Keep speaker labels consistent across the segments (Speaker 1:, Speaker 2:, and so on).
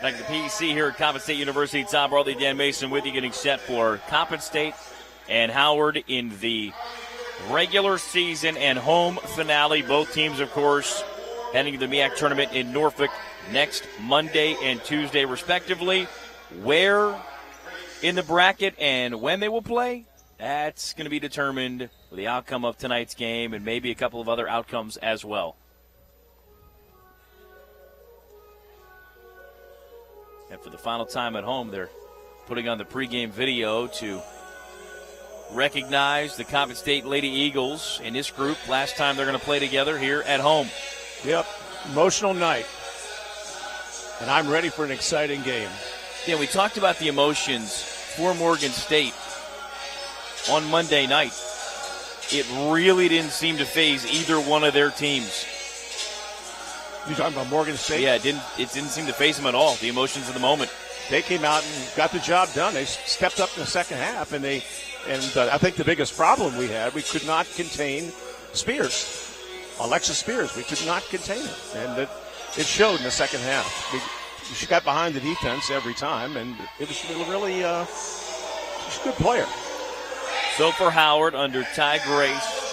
Speaker 1: Back to the PEC here at Coppin State University. Tom Bradley, Dan Mason with you, getting set for Coppin State and Howard in the regular season and home finale. Both teams, of course, heading to the MEAC tournament in Norfolk next Monday and Tuesday, respectively. Where in the bracket and when they will play, that's going to be determined with the outcome of tonight's game and maybe a couple of other outcomes as well. And for the final time at home, they're putting on the pregame video to recognize the Coppin State Lady Eagles in this group. Last time they're going to play together here at home.
Speaker 2: Yep, emotional night. And I'm ready for an exciting game.
Speaker 1: Yeah, we talked about the emotions for Morgan State on Monday night. It really didn't seem to faze either one of their teams.
Speaker 2: You talking about Morgan State?
Speaker 1: Yeah, it didn't seem to faze them at all, the emotions of the moment.
Speaker 2: They came out and got the job done. They stepped up in the second half, and I think the biggest problem we had, we could not contain Spears, Alexis Spears. We could not contain it, and it showed in the second half. She got behind the defense every time, and it was really she's a good player.
Speaker 1: So for Howard, under Ty Grace,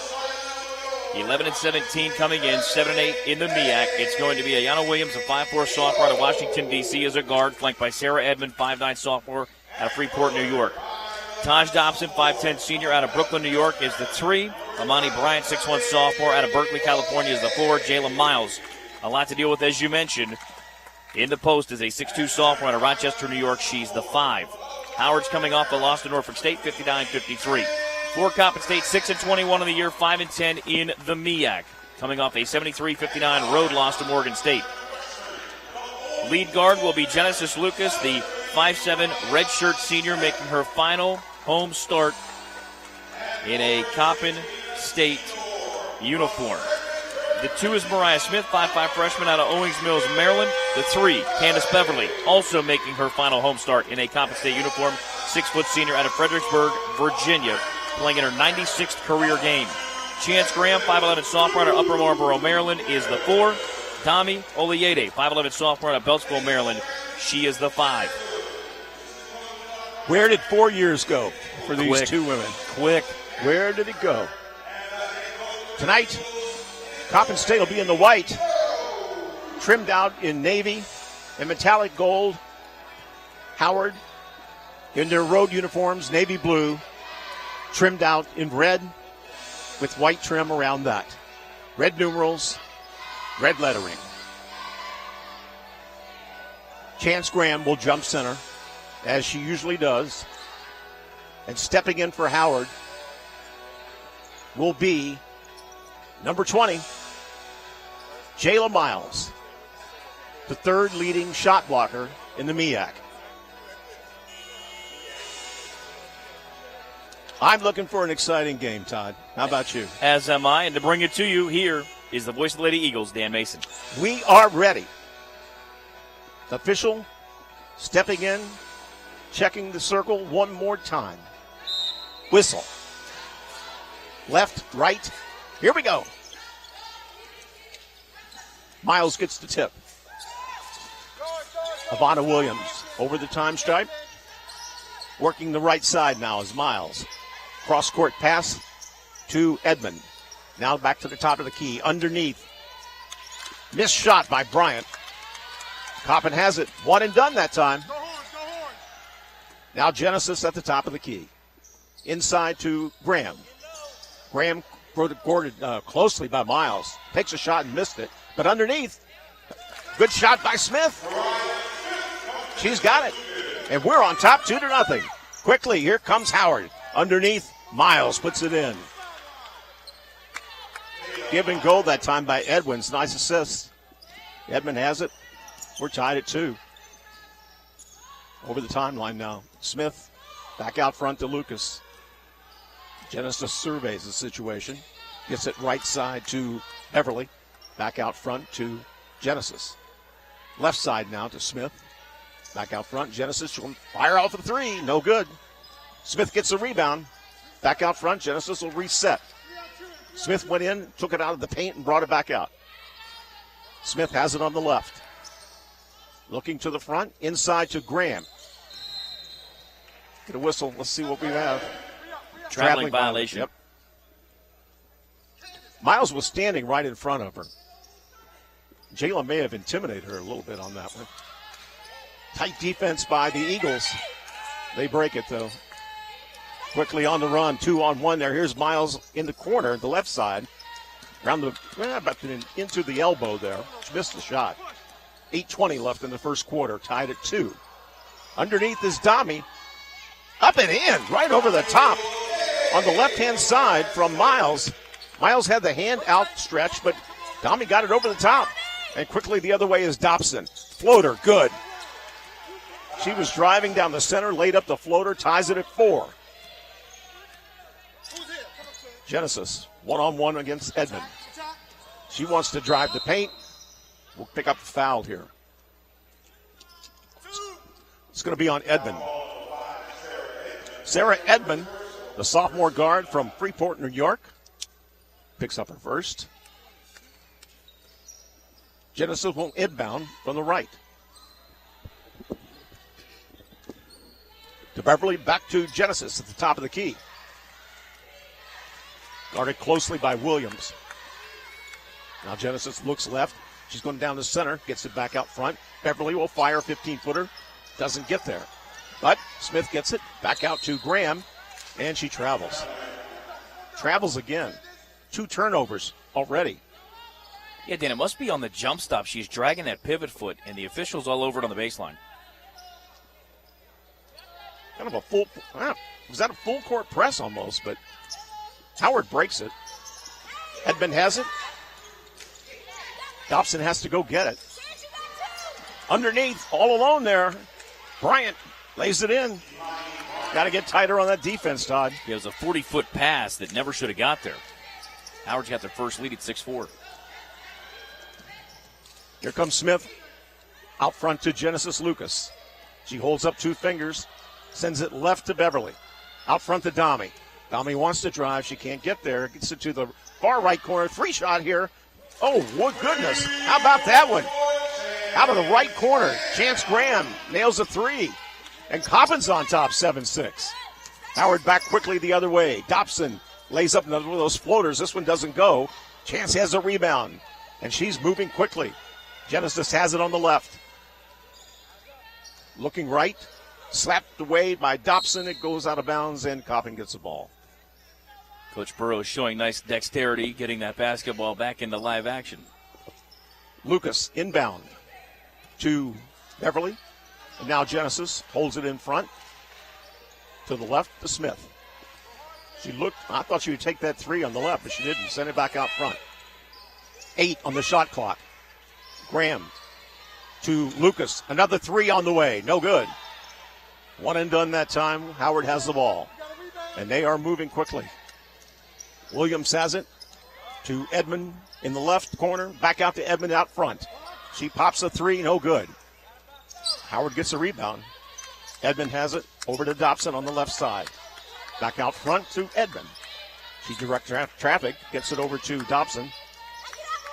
Speaker 1: 11-17 coming in, 7-8 in the MEAC. It's going to be Ayanna Williams, a 5'4" sophomore out of Washington, D.C. as a guard, flanked by Sarah Edmond, 5'9" sophomore out of Freeport, New York. Taj Dobson, 5'10" senior out of Brooklyn, New York, is the 3. Amani Bryant, 6'1" sophomore out of Berkeley, California, is the 4. Jayla Miles, a lot to deal with, as you mentioned. In the post is a 6'2" sophomore out of Rochester, New York. She's the 5. Howard's coming off a loss to Norfolk State, 59-53. For Coppin State, 6-21 in the year, 5-10 in the MEAC. Coming off a 73-59 road loss to Morgan State. Lead guard will be Genesis Lucas, the 5'7" redshirt senior, making her final home start in a Coppin State uniform. The 2 is Mariah Smith, 5'5" freshman out of Owings Mills, Maryland. The 3, Candace Beverly, also making her final home start in a Coppin State uniform. 6' senior out of Fredericksburg, Virginia, playing in her 96th career game. Chance Graham, 5'11" sophomore out of Upper Marlboro, Maryland, is the 4. Tommy Oliede, 5'11" sophomore out of Beltsville, Maryland. She is the 5.
Speaker 2: Where did 4 years go for these two women?
Speaker 1: Quick.
Speaker 2: Where did it go? Tonight, Coppin State will be in the white, trimmed out in navy and metallic gold. Howard in their road uniforms, navy blue, trimmed out in red with white trim around that. Red numerals, red lettering. Chance Graham will jump center, as she usually does. And stepping in for Howard will be number 20, Jayla Miles, the 3rd leading shot blocker in the MEAC. I'm looking for an exciting game, Todd. How about you?
Speaker 1: As am I. And to bring it to you, here is the voice of the Lady Eagles, Dan Mason.
Speaker 2: We are ready. Official stepping in, checking the circle one more time. Whistle. Left, right. Here we go. Miles gets the tip. Ivana Williams over the time stripe. Working the right side now is Miles. Cross-court pass to Edmond. Now back to the top of the key. Underneath. Missed shot by Bryant. Coppin has it. One and done that time. Now Genesis at the top of the key. Inside to Graham. Graham guarded closely by Miles. Takes a shot and missed it. But underneath, good shot by Smith. She's got it. And we're on top 2-0. Quickly, here comes Howard. Underneath, Miles puts it in. Give and go that time by Edwards. Nice assist. Edmond has it. We're tied at 2. Over the timeline now. Smith back out front to Lucas. Genesis surveys the situation. Gets it right side to Beverly. Back out front to Genesis. Left side now to Smith. Back out front. Genesis will fire out for the 3. No good. Smith gets the rebound. Back out front. Genesis will reset. Smith went in, took it out of the paint, and brought it back out. Smith has it on the left. Looking to the front, inside to Graham. Get a whistle. Let's see what we have.
Speaker 1: Traveling violation.
Speaker 2: Yep. Miles was standing right in front of her. Jayla may have intimidated her a little bit on that one. Tight defense by the Eagles. They break it, though. Quickly on the run, 2-on-1 there. Here's Miles in the corner, the left side. Around into the elbow there. She missed the shot. 8:20 left in the first quarter, tied at 2. Underneath is Dami. Up and in, right over the top. On the left-hand side from Miles. Miles had the hand outstretched, but Dami got it over the top. And quickly the other way is Dobson. Floater, good. She was driving down the center, laid up the floater, ties it at 4. Genesis, 1-on-1 against Edmond. She wants to drive the paint. We'll pick up the foul here. It's going to be on Edmond. Sarah Edmond, the sophomore guard from Freeport, New York, picks up her first. Genesis will inbound from the right. To Beverly, back to Genesis at the top of the key. Guarded closely by Williams. Now Genesis looks left. She's going down the center, gets it back out front. Beverly will fire a 15-footer. Doesn't get there. But Smith gets it back out to Graham, and she travels. Travels again. 2 turnovers already.
Speaker 1: Yeah, Dan, it must be on the jump stop. She's dragging that pivot foot, and the official's all over it on the baseline.
Speaker 2: Kind of a full, was that a full court press almost, but Howard breaks it. Edmond has it. Dobson has to go get it. Underneath, all alone there, Bryant lays it in. Got to get tighter on that defense, Todd.
Speaker 1: It was a 40-foot pass that never should have got there. Howard's got their first lead at 6-4.
Speaker 2: Here comes Smith. Out front to Genesis Lucas. She holds up 2 fingers, sends it left to Beverly. Out front to Dami. Dami wants to drive. She can't get there. Gets it to the far right corner. 3 shot here. Oh, what goodness. How about that one? Out of the right corner. Chance Graham nails a 3. And Coppin's on top, 7-6. Howard back quickly the other way. Dobson lays up another one of those floaters. This one doesn't go. Chance has a rebound. And she's moving quickly. Genesis has it on the left. Looking right. Slapped away by Dobson. It goes out of bounds, and Coppin gets the ball.
Speaker 1: Coach Burrows showing nice dexterity, getting that basketball back into live action.
Speaker 2: Lucas inbound to Beverly. And now Genesis holds it in front. To the left to Smith. She looked, I thought she would take that 3 on the left, but she didn't. Send it back out front. 8 on the shot clock. Graham to Lucas. Another 3 on the way. No good. One and done that time. Howard has the ball. And they are moving quickly. Williams has it to Edmond in the left corner. Back out to Edmond out front. She pops a 3. No good. Howard gets a rebound. Edmond has it over to Dobson on the left side. Back out front to Edmond. She directs traffic. Gets it over to Dobson.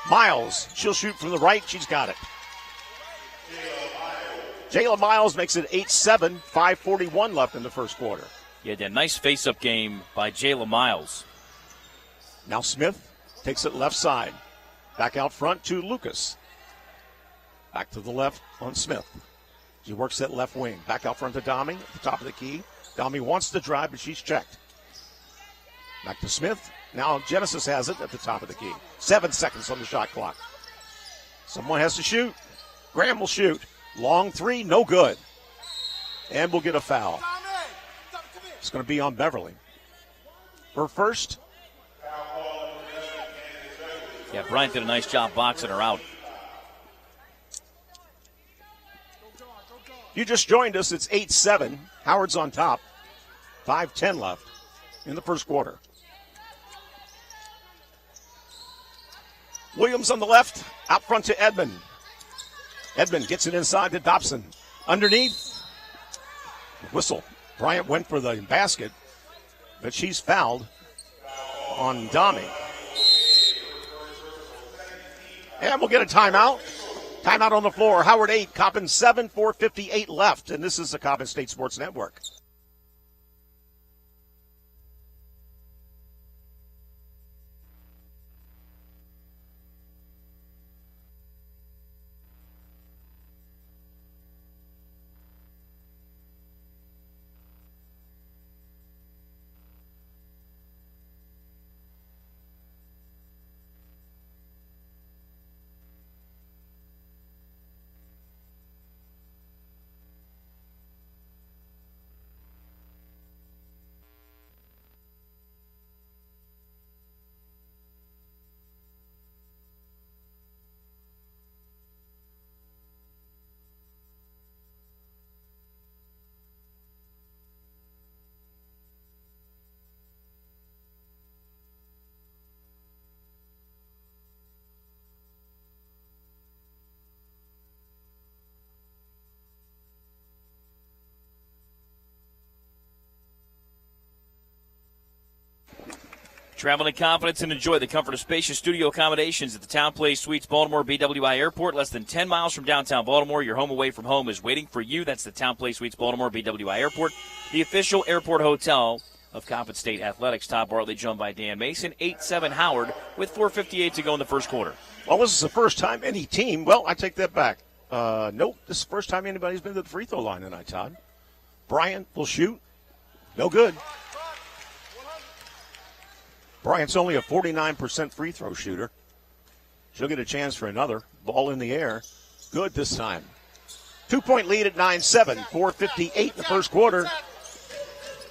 Speaker 2: Miles. She'll shoot from the right. She's got it. Jayla Miles makes it 8-7, 5:41 left in the first quarter.
Speaker 1: Yeah, that nice face-up game by Jayla Miles.
Speaker 2: Now Smith takes it left side. Back out front to Lucas. Back to the left on Smith. She works that left wing. Back out front to Dami at the top of the key. Dami wants to drive, but she's checked. Back to Smith. Now Genesis has it at the top of the key. 7 seconds on the shot clock. Someone has to shoot. Graham will shoot. Long 3, no good. And we'll get a foul. It's going to be on Beverly. Her first.
Speaker 1: Yeah, Bryant did a nice job boxing her out.
Speaker 2: You just joined us. It's 8-7. Howard's on top. 5:10 left in the first quarter. Williams on the left, out front to Edmond. Edmond gets it inside to Dobson. Underneath. Whistle. Bryant went for the basket, but she's fouled on Dami. And we'll get a timeout. Timeout on the floor. Howard 8, Coppin 7, 4:58 left. And this is the Coppin State Sports Network.
Speaker 1: Travel in confidence and enjoy the comfort of spacious studio accommodations at the Town Place Suites Baltimore BWI Airport. Less than 10 miles from downtown Baltimore, your home away from home is waiting for you. That's the Town Place Suites Baltimore BWI Airport, the official airport hotel of Coppin State Athletics. Todd Bartley joined by Dan Mason. 8-7 Howard with 4:58 to go in the first quarter.
Speaker 2: Well, this is the first time any team, well, I take that back. Nope, this is the first time anybody's been to the free throw line tonight, Todd. Bryant will shoot. No good. Bryant's only a 49% free throw shooter. She'll get a chance for another. Ball in the air. Good this time. 2-point lead at 9-7. 4:58 in the first quarter.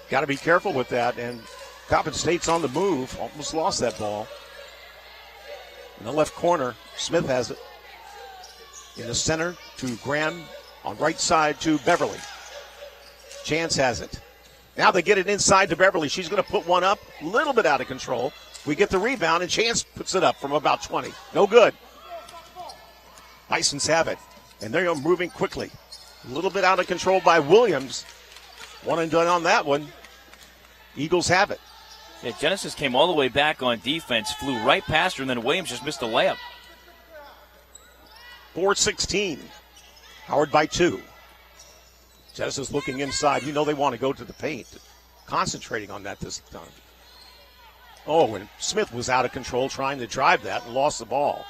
Speaker 2: Got to be careful with that. And Coppin State's on the move. Almost lost that ball. In the left corner, Smith has it. In the center to Graham. On right side to Beverly. Chance has it. Now they get it inside to Beverly. She's going to put one up, a little bit out of control. We get the rebound, and Chance puts it up from about 20. No good. Bisons have it, and they're moving quickly. A little bit out of control by Williams. One and done on that one. Eagles have it.
Speaker 1: Yeah, Genesis came all the way back on defense, flew right past her, and then Williams just missed a layup.
Speaker 2: 4:16. Howard by 2. Genesis looking inside. You know they want to go to the paint. Concentrating on that this time. Oh, and Smith was out of control trying to drive that and lost the ball.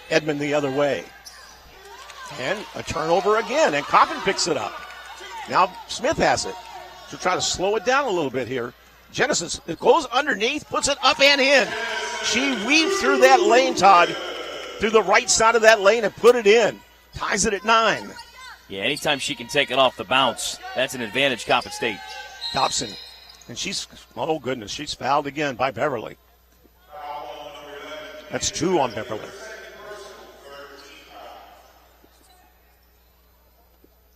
Speaker 2: Edmond the other way. And a turnover again, and Coppin picks it up. Now Smith has it. She'll try to slow it down a little bit here. Genesis, it goes underneath, puts it up and in. She weaved through that lane, Todd, through the right side of that lane and put it in. Ties it at 9.
Speaker 1: Yeah, anytime she can take it off the bounce, that's an advantage, Coppin State.
Speaker 2: Dobson, and she's, oh goodness, she's fouled again by Beverly. That's 2 on Beverly.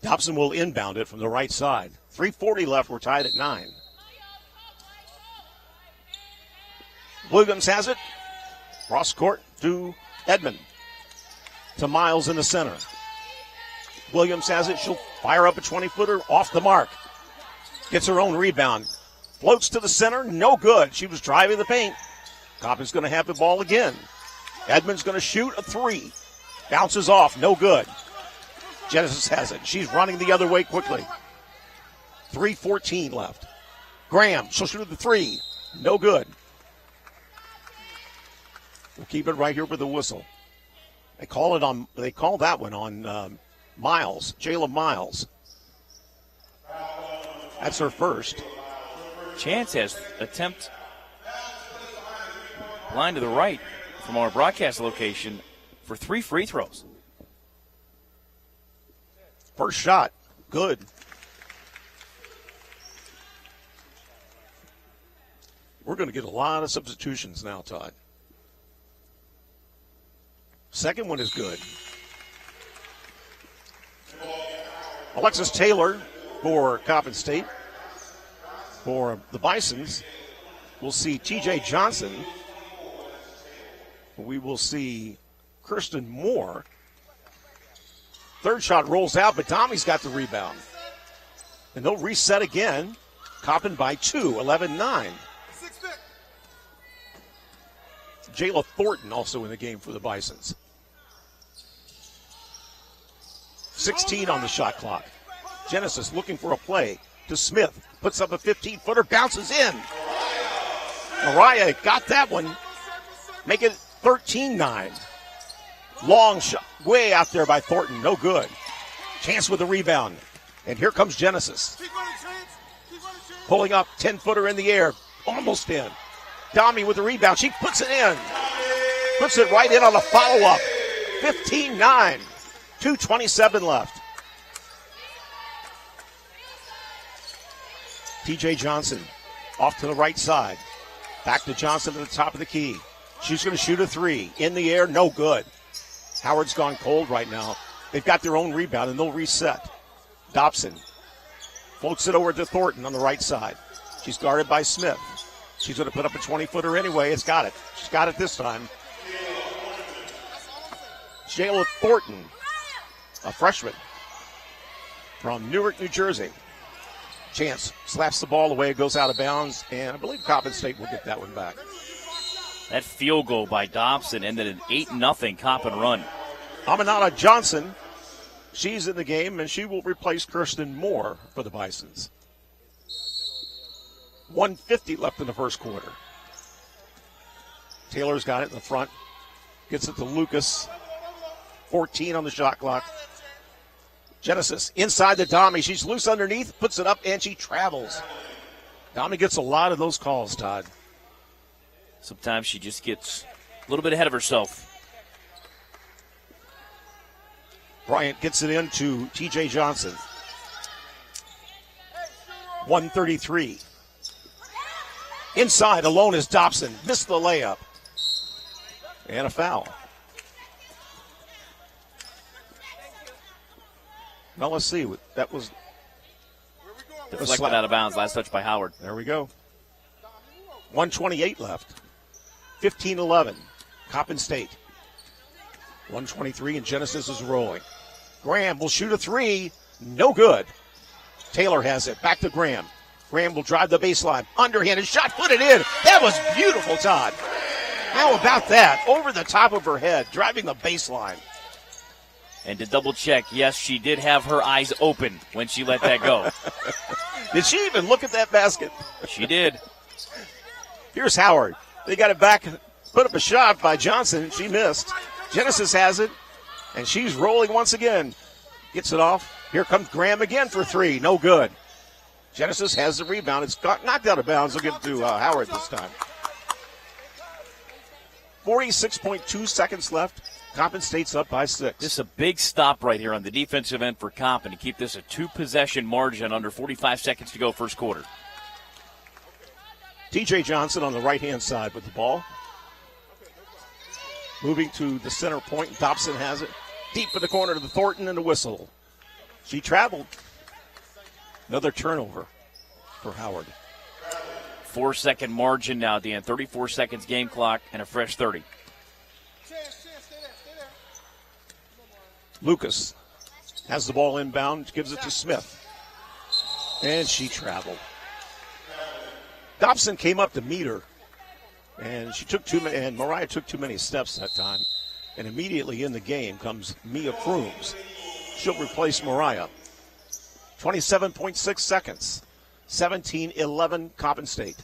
Speaker 2: Dobson will inbound it from the right side. 3:40 left, we're tied at 9. Williams has it. Cross court to Edmond. To Miles in the center. Williams has it. She'll fire up a 20-footer off the mark. Gets her own rebound. Floats to the center. No good. She was driving the paint. Coppin's going to have the ball again. Edmond's going to shoot a 3. Bounces off. No good. Genesis has it. She's running the other way quickly. 3:14 left. Graham. She'll shoot the 3. No good. We'll keep it right here with the whistle. They call that one on Miles, Jayla Miles. That's her first.
Speaker 1: Chance has attempt line to the right from our broadcast location for 3 free throws.
Speaker 2: First shot, good. We're going to get a lot of substitutions now, Todd. Second one is good. Alexis Taylor for Coppin State. For the Bisons, we'll see T.J. Johnson. We will see Kirsten Moore. Third shot rolls out, but Tommy's got the rebound. And they'll reset again. Coppin by 2, 11-9. Jayla Thornton also in the game for the Bisons. 16 on the shot clock. Genesis looking for a play to Smith. Puts up a 15-footer, bounces in. Mariah got that one. Make it 13-9. Long shot, way out there by Thornton. No good. Chance with the rebound. And here comes Genesis. Pulling up, 10-footer in the air. Almost in. Dami with the rebound. She puts it in. Puts it right in on a follow-up. 15-9. 2:27 left. TJ Johnson off to the right side. Back to Johnson at the top of the key. She's going to shoot a three. In the air, no good. Howard's gone cold right now. They've got their own rebound, and they'll reset. Dobson floats it over to Thornton on the right side. She's guarded by Smith. She's going to put up a 20-footer anyway. It's got it. She's got it this time. Jayla Thornton, a freshman from Newark, New Jersey. Chance slaps the ball away, goes out of bounds, and I believe Coppin State will get that one back.
Speaker 1: That field goal by Dobson ended an 8-0 Coppin run.
Speaker 2: Aminata Johnson, she's in the game, and she will replace Kirsten Moore for the Bisons. 1:50 left in the first quarter. Taylor's got it in the front. Gets it to Lucas. 14 on the shot clock. Genesis inside the Dami. She's loose underneath, puts it up, and she travels. Dami gets a lot of those calls, Todd.
Speaker 1: Sometimes she just gets a little bit ahead of herself.
Speaker 2: Bryant gets it into TJ Johnson. 1:33. Inside, alone is Dobson. Missed the layup. And a foul. Now let's see. That was
Speaker 1: deflected out of bounds. Last touch by Howard.
Speaker 2: There we go. 1:28 left. 15-11. Coppin State. 1:23 and Genesis is rolling. Graham will shoot a three. No good. Taylor has it. Back to Graham. Graham will drive the baseline. Underhanded shot. Put it in. That was beautiful, Todd. How about that? Over the top of her head. Driving the baseline.
Speaker 1: And to double check, yes, she did have her eyes open when she let that go.
Speaker 2: Did she even look at that basket?
Speaker 1: She did.
Speaker 2: Here's Howard. They got it back. Put up a shot by Johnson. She missed. Genesis has it. And she's rolling once again. Gets it off. Here comes Graham again for three. No good. Genesis has the rebound. It's got knocked out of bounds. They'll give it to Howard this time. 46.2 seconds left. Coppin State's up by 6.
Speaker 1: This is a big stop right here on the defensive end for Coppin to keep this a two-possession margin under 45 seconds to go first quarter.
Speaker 2: TJ Johnson on the right-hand side with the ball. Moving to the center point. Dobson has it. Deep in the corner to the Thornton and the whistle. She traveled. Another turnover for Howard.
Speaker 1: 4-second margin now at the end. 34 seconds game clock and a fresh 30.
Speaker 2: Lucas has the ball inbound, gives it to Smith. And she traveled. Dobson came up to meet her. And she took and Mariah took too many steps that time. And immediately in the game comes Mia Crooms. She'll replace Mariah. 27.6 seconds. 17-11 Coppin State.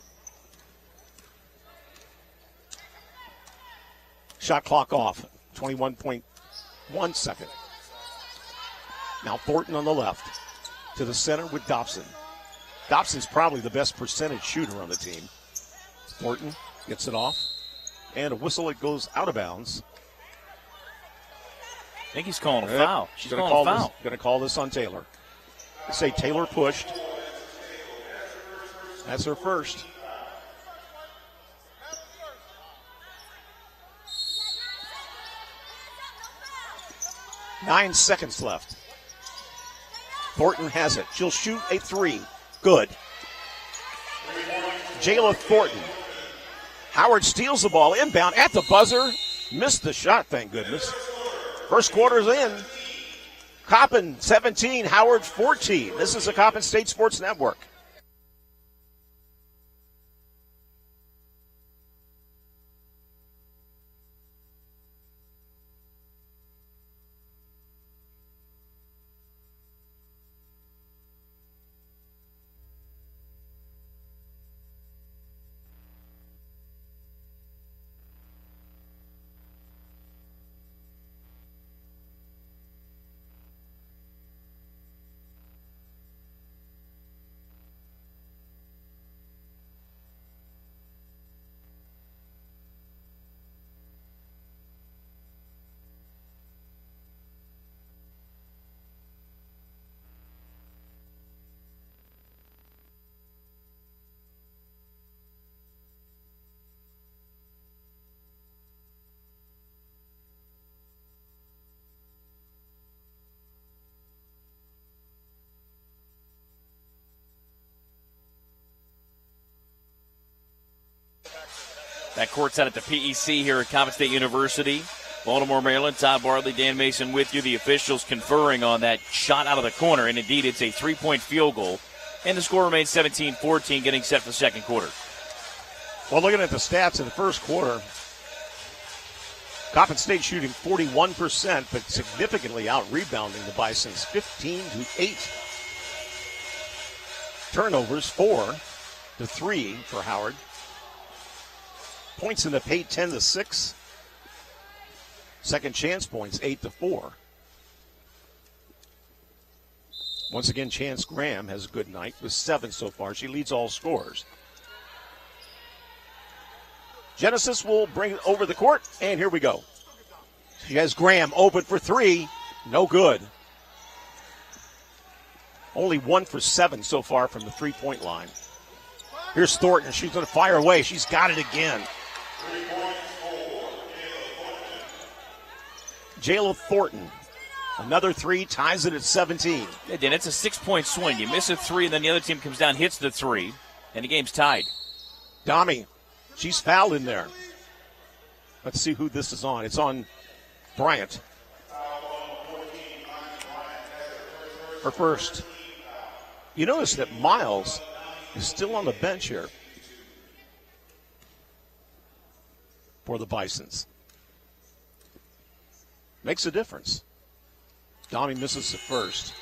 Speaker 2: Shot clock off. 21.1 second. Now Thornton on the left. To the center with Dobson. Dobson's probably the best percentage shooter on the team. Thornton gets it off. And a whistle, it goes out of bounds.
Speaker 1: I think he's calling a foul. She's
Speaker 2: going
Speaker 1: calling a foul.
Speaker 2: Going to call this on Taylor. They say Taylor pushed. That's her first. Nine seconds left. Thornton has it. She'll shoot a three. Good. Jayla Thornton. Howard steals the ball inbound at the buzzer. Missed the shot, thank goodness. First quarter's in. Coppin 17, Howard 14. This is the Coppin State Sports Network.
Speaker 1: That court's out at the PEC here at Coppin State University. Baltimore, Maryland. Todd Bartley, Dan Mason with you. The officials conferring on that shot out of the corner. And indeed, it's a 3-point field goal. And the score remains 17-14, getting set for the second quarter.
Speaker 2: Well, looking at the stats in the first quarter, Coppin State shooting 41%, but significantly out-rebounding the Bisons, 15-8. Turnovers, 4-3 for Howard. Points in the paint, 10-6. Second chance points, 8-4. Once again, Chance Graham has a good night with 7 so far. She leads all scorers. Genesis will bring it over the court, and here we go. She has Graham open for 3. No good. Only 1 for 7 so far from the 3-point line. Here's Thornton. She's going to fire away. She's got it again. Jayla Thornton. Another 3 ties it at 17.
Speaker 1: Yeah, Dan, it's a 6-point swing. You miss a 3, and then the other team comes down, hits the 3, and the game's tied.
Speaker 2: Dami, she's fouled in there. Let's see who this is on. It's on Bryant. Her first. You notice that Miles is still on the bench here for the Bisons. Makes a difference. Dami misses the first.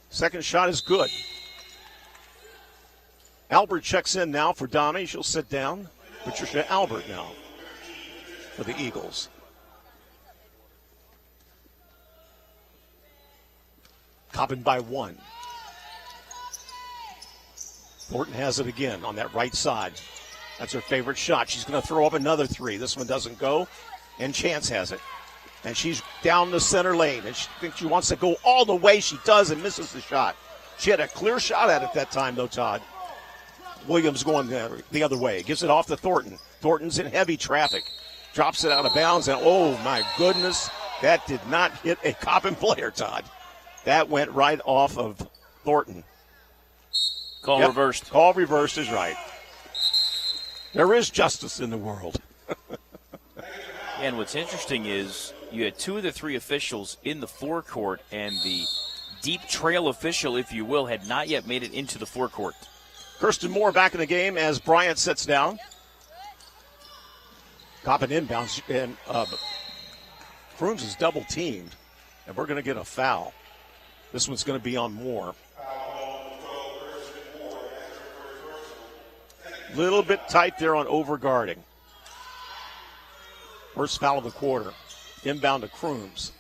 Speaker 2: Second shot is good. Albert checks in now for Dami. She'll sit down. Patricia Albert now for the Eagles. Coppin by 1. Thornton has it again on that right side. That's her favorite shot. She's going to throw up another 3. This one doesn't go, and Chance has it. And she's down the center lane, and she thinks she wants to go all the way. She does and misses the shot. She had a clear shot at it that time, though, Todd. Williams going the other way. Gives it off to Thornton. Thornton's in heavy traffic. Drops it out of bounds, and oh, my goodness, that did not hit a Coppin player, Todd. That went right off of Thornton.
Speaker 1: Call reversed.
Speaker 2: Call reversed is right. There is justice in the world.
Speaker 1: And what's interesting is you had 2 of the 3 officials in the forecourt, and the deep trail official, if you will, had not yet made it into the forecourt.
Speaker 2: Kirsten Moore back in the game as Bryant sits down. Coppin inbounds, and Crooms is double teamed, and we're going to get a foul. This one's going to be on Moore. Little bit tight there on overguarding. First foul of the quarter. Inbound to Crooms.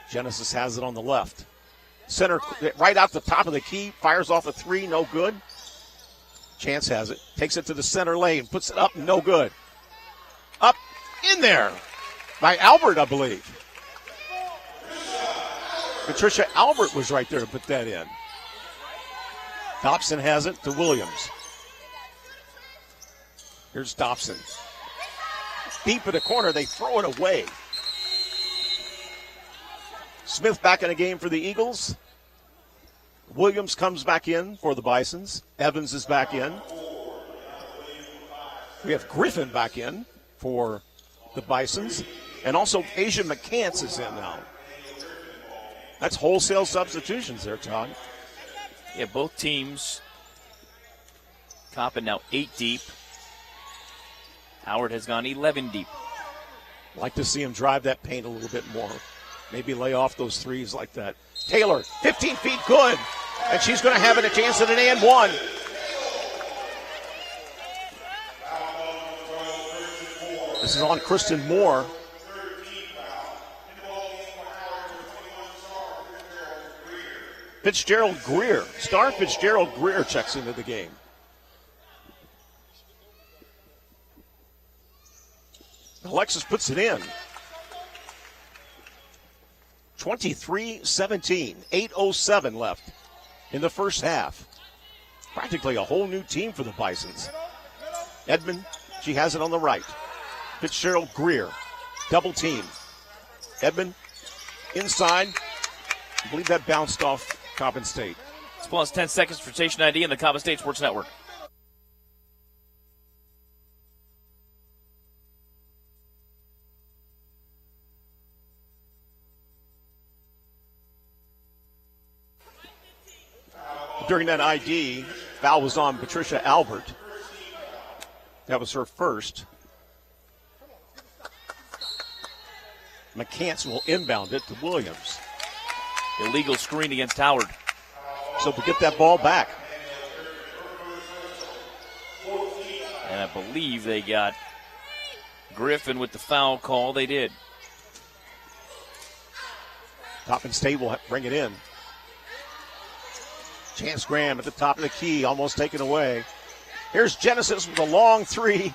Speaker 2: Genesis has it on the left. Center, right out the top of the key, fires off a 3, no good. Chance has it, takes it to the center lane, puts it up, no good. Up, in there, by Albert, I believe. Patricia Albert was right there to put that in. Dobson has it to Williams. Here's Dobson. Deep in the corner, they throw it away. Smith back in the game for the Eagles. Williams comes back in for the Bisons. Evans is back in. We have Griffin back in for the Bisons. And also Asia McCants is in now. That's wholesale substitutions there, Todd.
Speaker 1: Yeah, both teams. Coppin now 8 deep. Howard has gone 11 deep.
Speaker 2: Like to see him drive that paint a little bit more. Maybe lay off those 3s like that. Taylor, 15 feet, good. And she's going to have a chance at an and 1. This is on Kristen Moore. Fitzgerald Greer. Star Fitzgerald Greer checks into the game. Alexis puts it in. 23-17, 8:07 left in the first half. Practically a whole new team for the Bisons. Edmond, she has it on the right. Fitzgerald Greer, double team. Edmond inside. I believe that bounced off Coppin State.
Speaker 1: It's plus 10 seconds for Station ID and the Coppin State Sports Network.
Speaker 2: During that ID, foul was on Patricia Albert. That was her first. McCants will inbound it to Williams.
Speaker 1: Illegal screen against Howard.
Speaker 2: So to get that ball back.
Speaker 1: And I believe they got Griffin with the foul call. They did.
Speaker 2: Coppin State will bring it in. Chance Graham at the top of the key, almost taken away. Here's Genesis with a long three.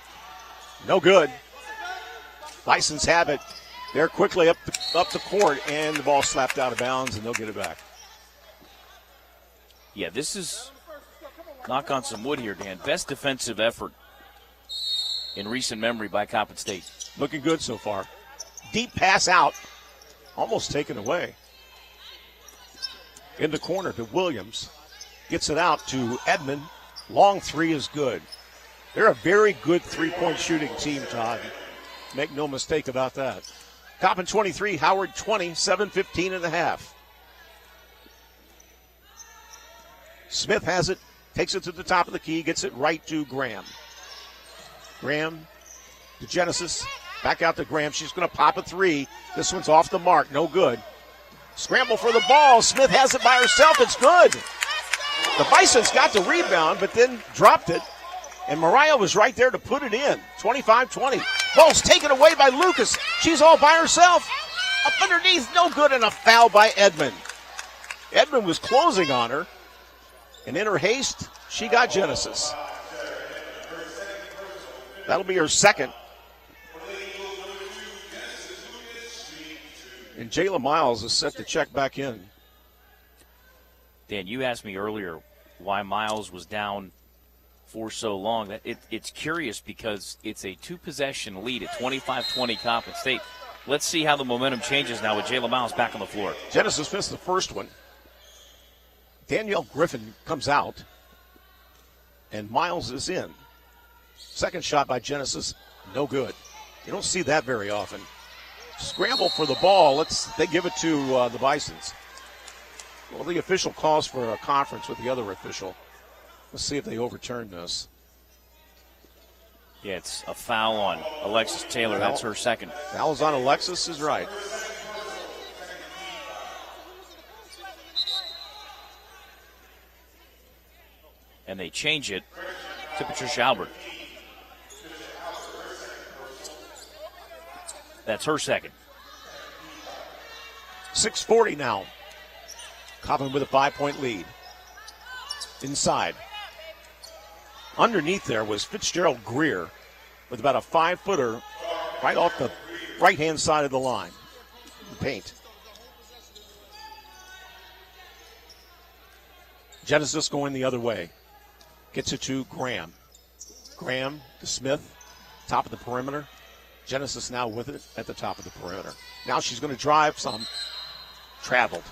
Speaker 2: No good. Bisons have it. They're quickly up the court, and the ball slapped out of bounds, and they'll get it back.
Speaker 1: Yeah, this is, knock on some wood here, Dan, best defensive effort in recent memory by Coppin State.
Speaker 2: Looking good so far. Deep pass out, almost taken away. In the corner to Williams. Gets it out to Edmond. Long three is good. They're a very good three-point shooting team, Todd. Make no mistake about that. Coppin 23, Howard 20, 7:15 and a half. Smith has it, takes it to the top of the key, gets it right to Graham. Graham to Genesis, back out to Graham. She's going to pop a three. This one's off the mark, no good. Scramble for the ball. Smith has it by herself. It's good. The Bisons got the rebound, but then dropped it. And Mariah was right there to put it in. 25-20. Ball's taken away by Lucas. She's all by herself. Up underneath, no good, and a foul by Edmond. Edmond was closing on her. And in her haste, she got Genesis. That'll be her second. And Jayla Miles is set to check back in.
Speaker 1: Dan, you asked me earlier why Miles was down for so long. It's curious because it's a two-possession lead at 25-20 Coppin State. Let's see how the momentum changes now with Jayla Miles back on the floor.
Speaker 2: Genesis missed the first one. Danielle Griffin comes out, and Miles is in. Second shot by Genesis, no good. You don't see that very often. Scramble for the ball. They give it to the Bisons. Well, the official calls for a conference with the other official. Let's see if they overturn this.
Speaker 1: Yeah, it's a foul on Alexis Taylor. That's her second.
Speaker 2: Foul's on Alexis is right.
Speaker 1: And they change it to Patricia Albert. That's her second.
Speaker 2: 6:40 now. Coppin with a 5-point lead. Inside. Underneath there was Fitzgerald Greer with about a 5-footer right off the right-hand side of the line. The paint. Genesis going the other way. Gets it to Graham. Graham to Smith. Top of the perimeter. Genesis now with it at the top of the perimeter. Now she's going to drive some. Traveled.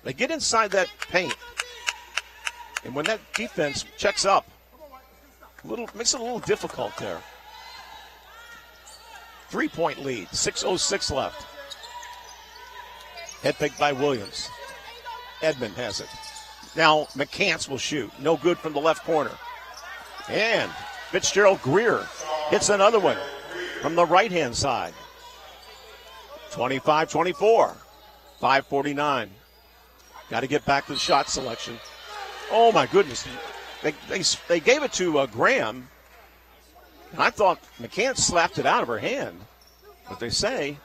Speaker 2: They get inside that paint. And when that defense checks up, makes it a little difficult there. 3-point lead, 6:06 left. Head fake by Williams. Edmond has it. Now McCants will shoot. No good from the left corner. And Fitzgerald Greer hits another one from the right-hand side. 25-24. 5:49. Got to get back to the shot selection. Oh, my goodness. They gave it to Graham. And I thought McCants slapped it out of her hand. But they say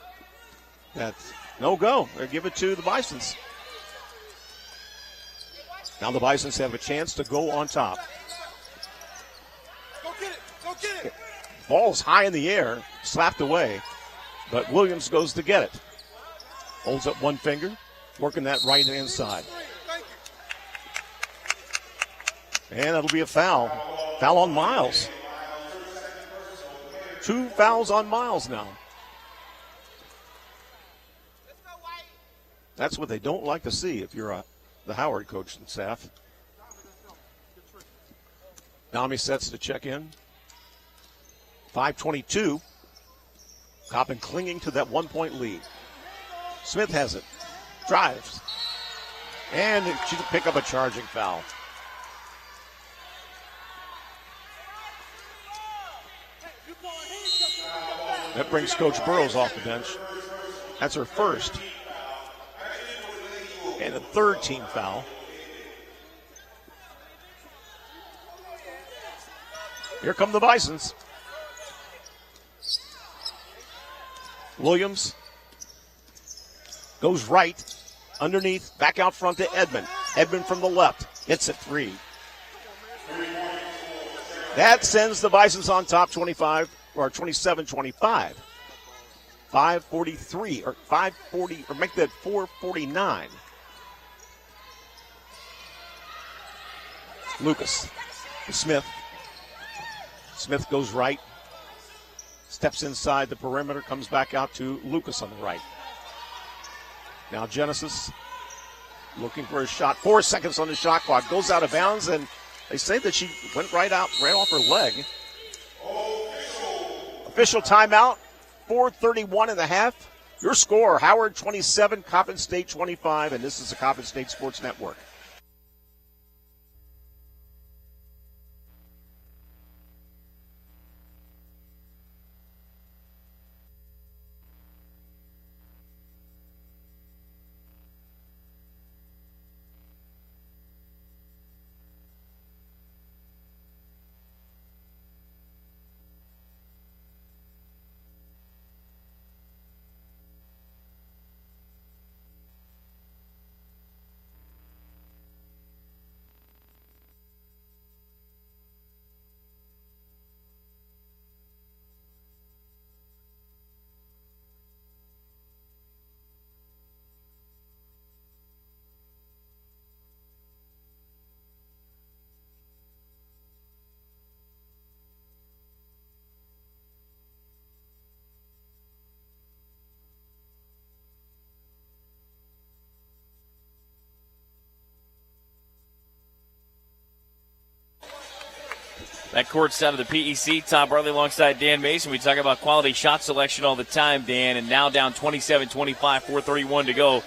Speaker 2: that's no go. They give it to the Bisons. Now the Bisons have a chance to go on top.
Speaker 3: Go get it. Go get it.
Speaker 2: Ball's high in the air, slapped away. But Williams goes to get it. Holds up one finger, working that right-hand side. And that'll be a foul. Foul on Miles. 2 fouls on Miles now. That's what they don't like to see if you're the Howard coach and staff. Nami sets to check in. 5:22. Coppin clinging to that 1-point lead. Smith has it. Drives. And she can pick up a charging foul. That brings Coach Burrows off the bench. That's her first. And a third team foul. Here come the Bisons. Williams goes right, underneath, back out front to Edmond. Edmond from the left, hits it 3. That sends the Bisons on top 25, or 27-25. 5:43, or 5:40, or make that 4:49. Lucas, Smith. Smith goes right, steps inside the perimeter, comes back out to Lucas on the right. Now Genesis looking for a shot. 4 seconds on the shot clock. Goes out of bounds, and they say that she went right off her leg. Official timeout. 4:31 in the half. Your score, Howard 27, Coppin State 25, and this is the Coppin State Sports Network.
Speaker 1: That court's out of the PEC. Tom Bartley alongside Dan Mason. We talk about quality shot selection all the time, Dan, and now down 27-25, 4:31 to go.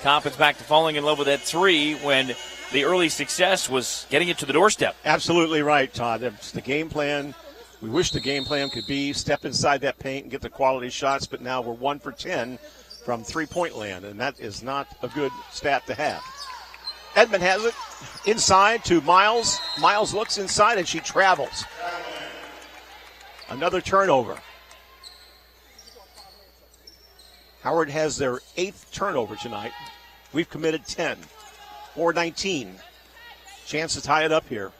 Speaker 1: Coppin's back to falling in love with that 3 when the early success was getting it to the doorstep.
Speaker 2: Absolutely right, Todd. It's the game plan. We wish the game plan could be step inside that paint and get the quality shots, but now we're 1 for 10 from three-point land, and that is not a good stat to have. Edmond has it inside to Miles. Miles looks inside, and she travels. Another turnover. Howard has their 8th turnover tonight. We've committed 10. 4:19. Chance to tie it up here.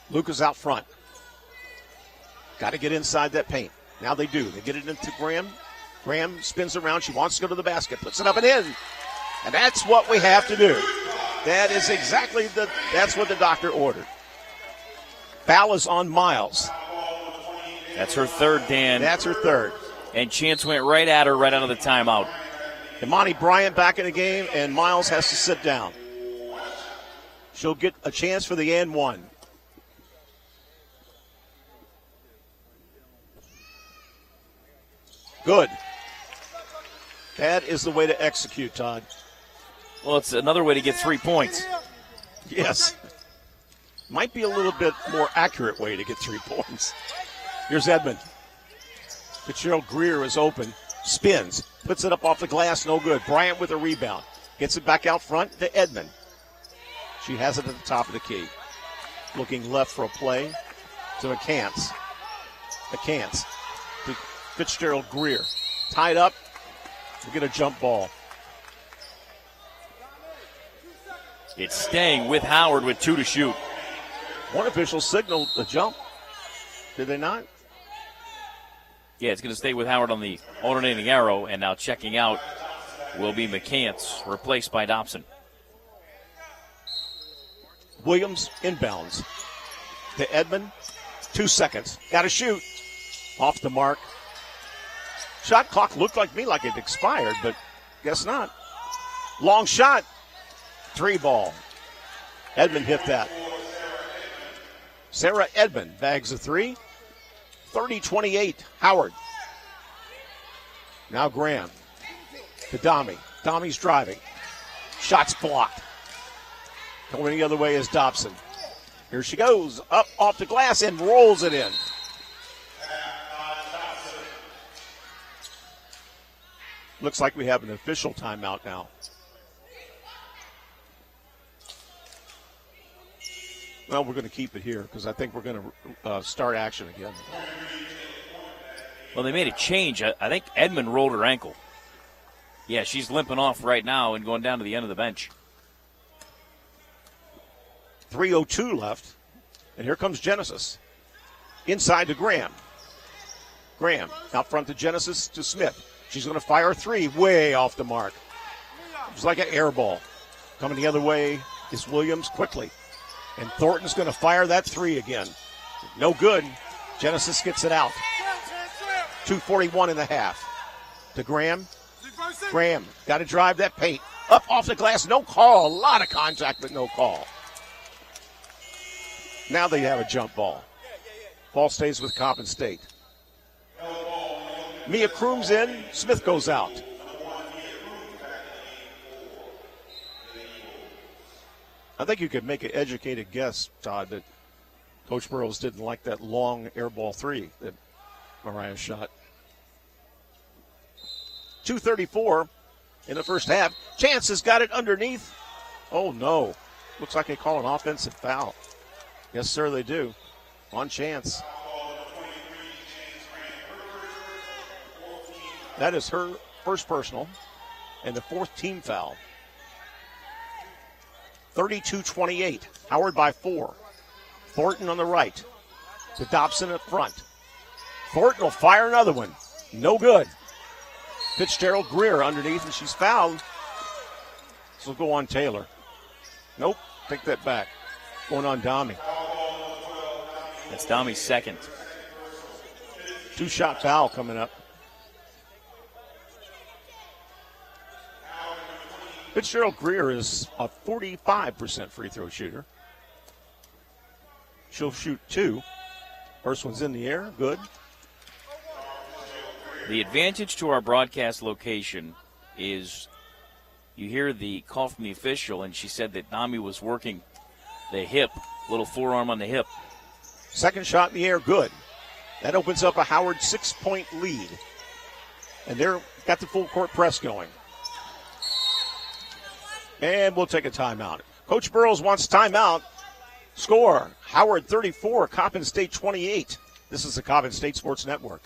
Speaker 2: Lucas out front. Got to get inside that paint. Now they do. They get it into Graham. Graham spins around. She wants to go to the basket. Puts it up and in. And that's what we have to do. That is exactly that's what the doctor ordered. Foul is on Miles.
Speaker 1: That's her third, Dan.
Speaker 2: That's her third.
Speaker 1: And Chance went right at her right out of the timeout.
Speaker 2: Imani Bryant back in the game, and Miles has to sit down. She'll get a chance for the and 1. Good. That is the way to execute, Todd.
Speaker 1: Well, it's another way to get 3 points.
Speaker 2: Yes. Might be a little bit more accurate way to get 3 points. Here's Edmond. Fitzgerald Greer is open. Spins. Puts it up off the glass. No good. Bryant with a rebound. Gets it back out front to Edmond. She has it at the top of the key. Looking left for a play to McCants. McCants to Fitzgerald Greer. Tied up. We get a jump ball.
Speaker 1: It's staying with Howard with 2 to shoot.
Speaker 2: One official signaled a jump. Did they not?
Speaker 1: Yeah, it's going to stay with Howard on the alternating arrow, and now checking out will be McCants, replaced by Dobson.
Speaker 2: Williams inbounds to Edmond. 2 seconds. Got to shoot. Off the mark. Shot clock looked like it expired, but Guess not. Long shot. 3 ball. Edmond hit that. Sarah Edmond bags a 3. 30-28. Howard. Now Graham to Domi. Domi's driving. Shots blocked. Going the other way is Dobson. Here she goes. Up off the glass and rolls it in. Looks like we have an official timeout now. Well, we're going to keep it here because I think we're going to start action again.
Speaker 1: Well, they made a change. I think Edmond rolled her ankle. Yeah, she's limping off right now and going down to the end of the bench.
Speaker 2: 3:02 left, and here comes Genesis. Inside to Graham. Graham out front to Genesis to Smith. She's going to fire a 3 way off the mark. It's like an air ball. Coming the other way is Williams quickly. And Thornton's going to fire that 3 again. No good. Genesis gets it out. 2:41 in the half. To Graham. Graham got to drive that paint. Up off the glass. No call. A lot of contact, but no call. Now they have a jump ball. Ball stays with Coppin State. Mia Kroom's in. Smith goes out. I think you could make an educated guess, Todd, that Coach Burrows didn't like that long air ball 3 that Mariah shot. 2:34 in the first half. Chance has got it underneath. Oh, no. Looks like they call an offensive foul. Yes, sir, they do. On Chance. That is her first personal and the 4th team foul. 32-28. Howard by 4. Thornton on the right. To Dobson up front. Thornton will fire another one. No good. Fitzgerald Greer underneath, and she's fouled. This will go on Taylor. Nope. Take that back. Going on Domi.
Speaker 1: That's Domi's second.
Speaker 2: 2-shot foul coming up. Fitzgerald Greer is a 45% free throw shooter. She'll shoot 2. First one's in the air. Good.
Speaker 1: The advantage to our broadcast location is you hear the call from the official, and she said that Domi was working the hip, little forearm on the hip.
Speaker 2: Second shot in the air, good. That opens up a Howard 6-point lead. And they're got the full court press going. And we'll take a timeout. Coach Burrows wants timeout. Score, Howard 34, Coppin State 28. This is the Coppin State Sports Network.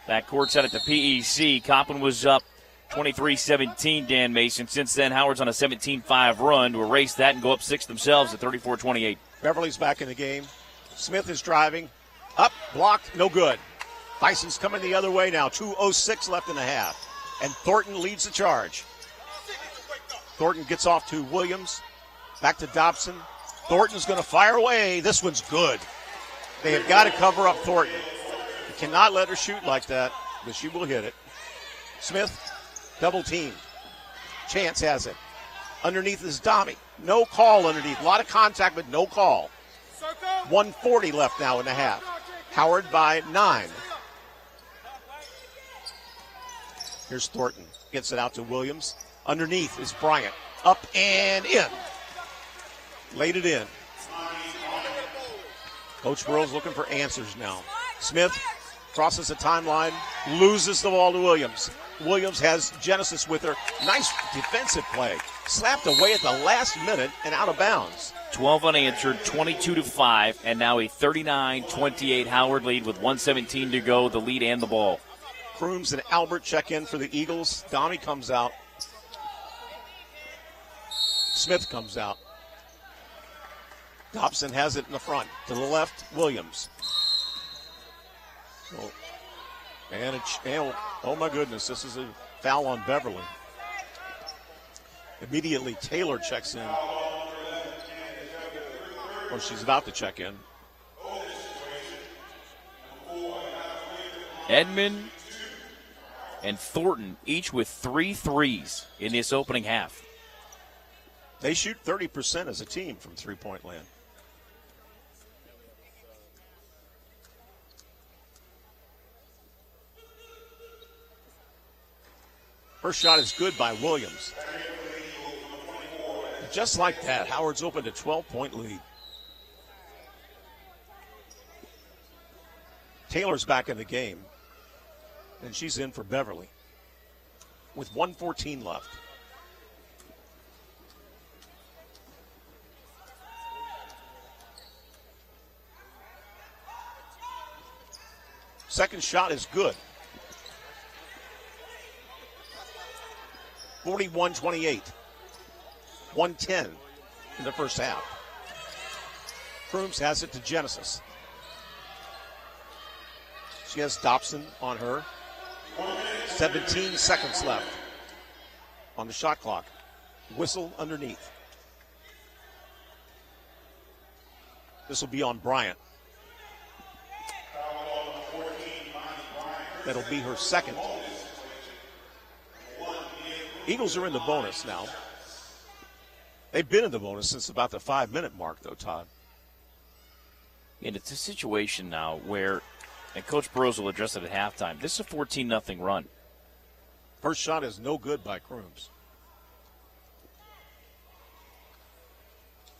Speaker 1: That court set at the PEC. Coppin was up 23-17, Dan Mason. Since then, Howard's on a 17-5 run to erase that and go up 6 themselves at 34-28.
Speaker 2: Beverly's back in the game. Smith is driving. Up, blocked, no good. Bison's coming the other way now. 2:06 left in the half. And Thornton leads the charge. Thornton gets off to Williams. Back to Dobson. Thornton's going to fire away. This one's good. They have got to cover up Thornton. You cannot let her shoot like that, but she will hit it. Smith, double team. Chance has it. Underneath is Domi. No call underneath. A lot of contact, but no call. 1:40 left now in the half. Howard by 9. Here's Thornton. Gets it out to Williams. Underneath is Bryant. Up and in. Laid it in. Coach Burrows looking for answers now. Smith crosses the timeline, loses the ball to Williams. Williams has Genesis with her. Nice defensive play. Slapped away at the last minute and out of bounds.
Speaker 1: 12 unanswered, 22-5, and now a 39-28 Howard lead with 1:17 to go, the lead and the ball.
Speaker 2: Frooms and Albert check in for the Eagles. Donnie comes out. Smith comes out. Dobson has it in the front. To the left, Williams. Oh my goodness, this is a foul on Beverly. Immediately, Taylor checks in. Or she's about to check in.
Speaker 1: Edmond and Thornton each with 3 threes in this opening half.
Speaker 2: They shoot 30% as a team from three-point land. First shot is good by Williams. Just like that, Howard's opened a 12-point lead. Taylor's back in the game, and she's in for Beverly with 1:14 left. Second shot is good. 41-28. 1:10 in the first half. Frooms has it to Genesis. She has Dobson on her. 17 seconds left on the shot clock. Whistle underneath. This will be on Bryant. That'll be her second. Eagles are in the bonus now. They've been in the bonus since about the 5-minute mark, though, Todd.
Speaker 1: And it's a situation now where, and Coach Burrows will address it at halftime, this is a 14-0 run.
Speaker 2: First shot is no good by Crooms.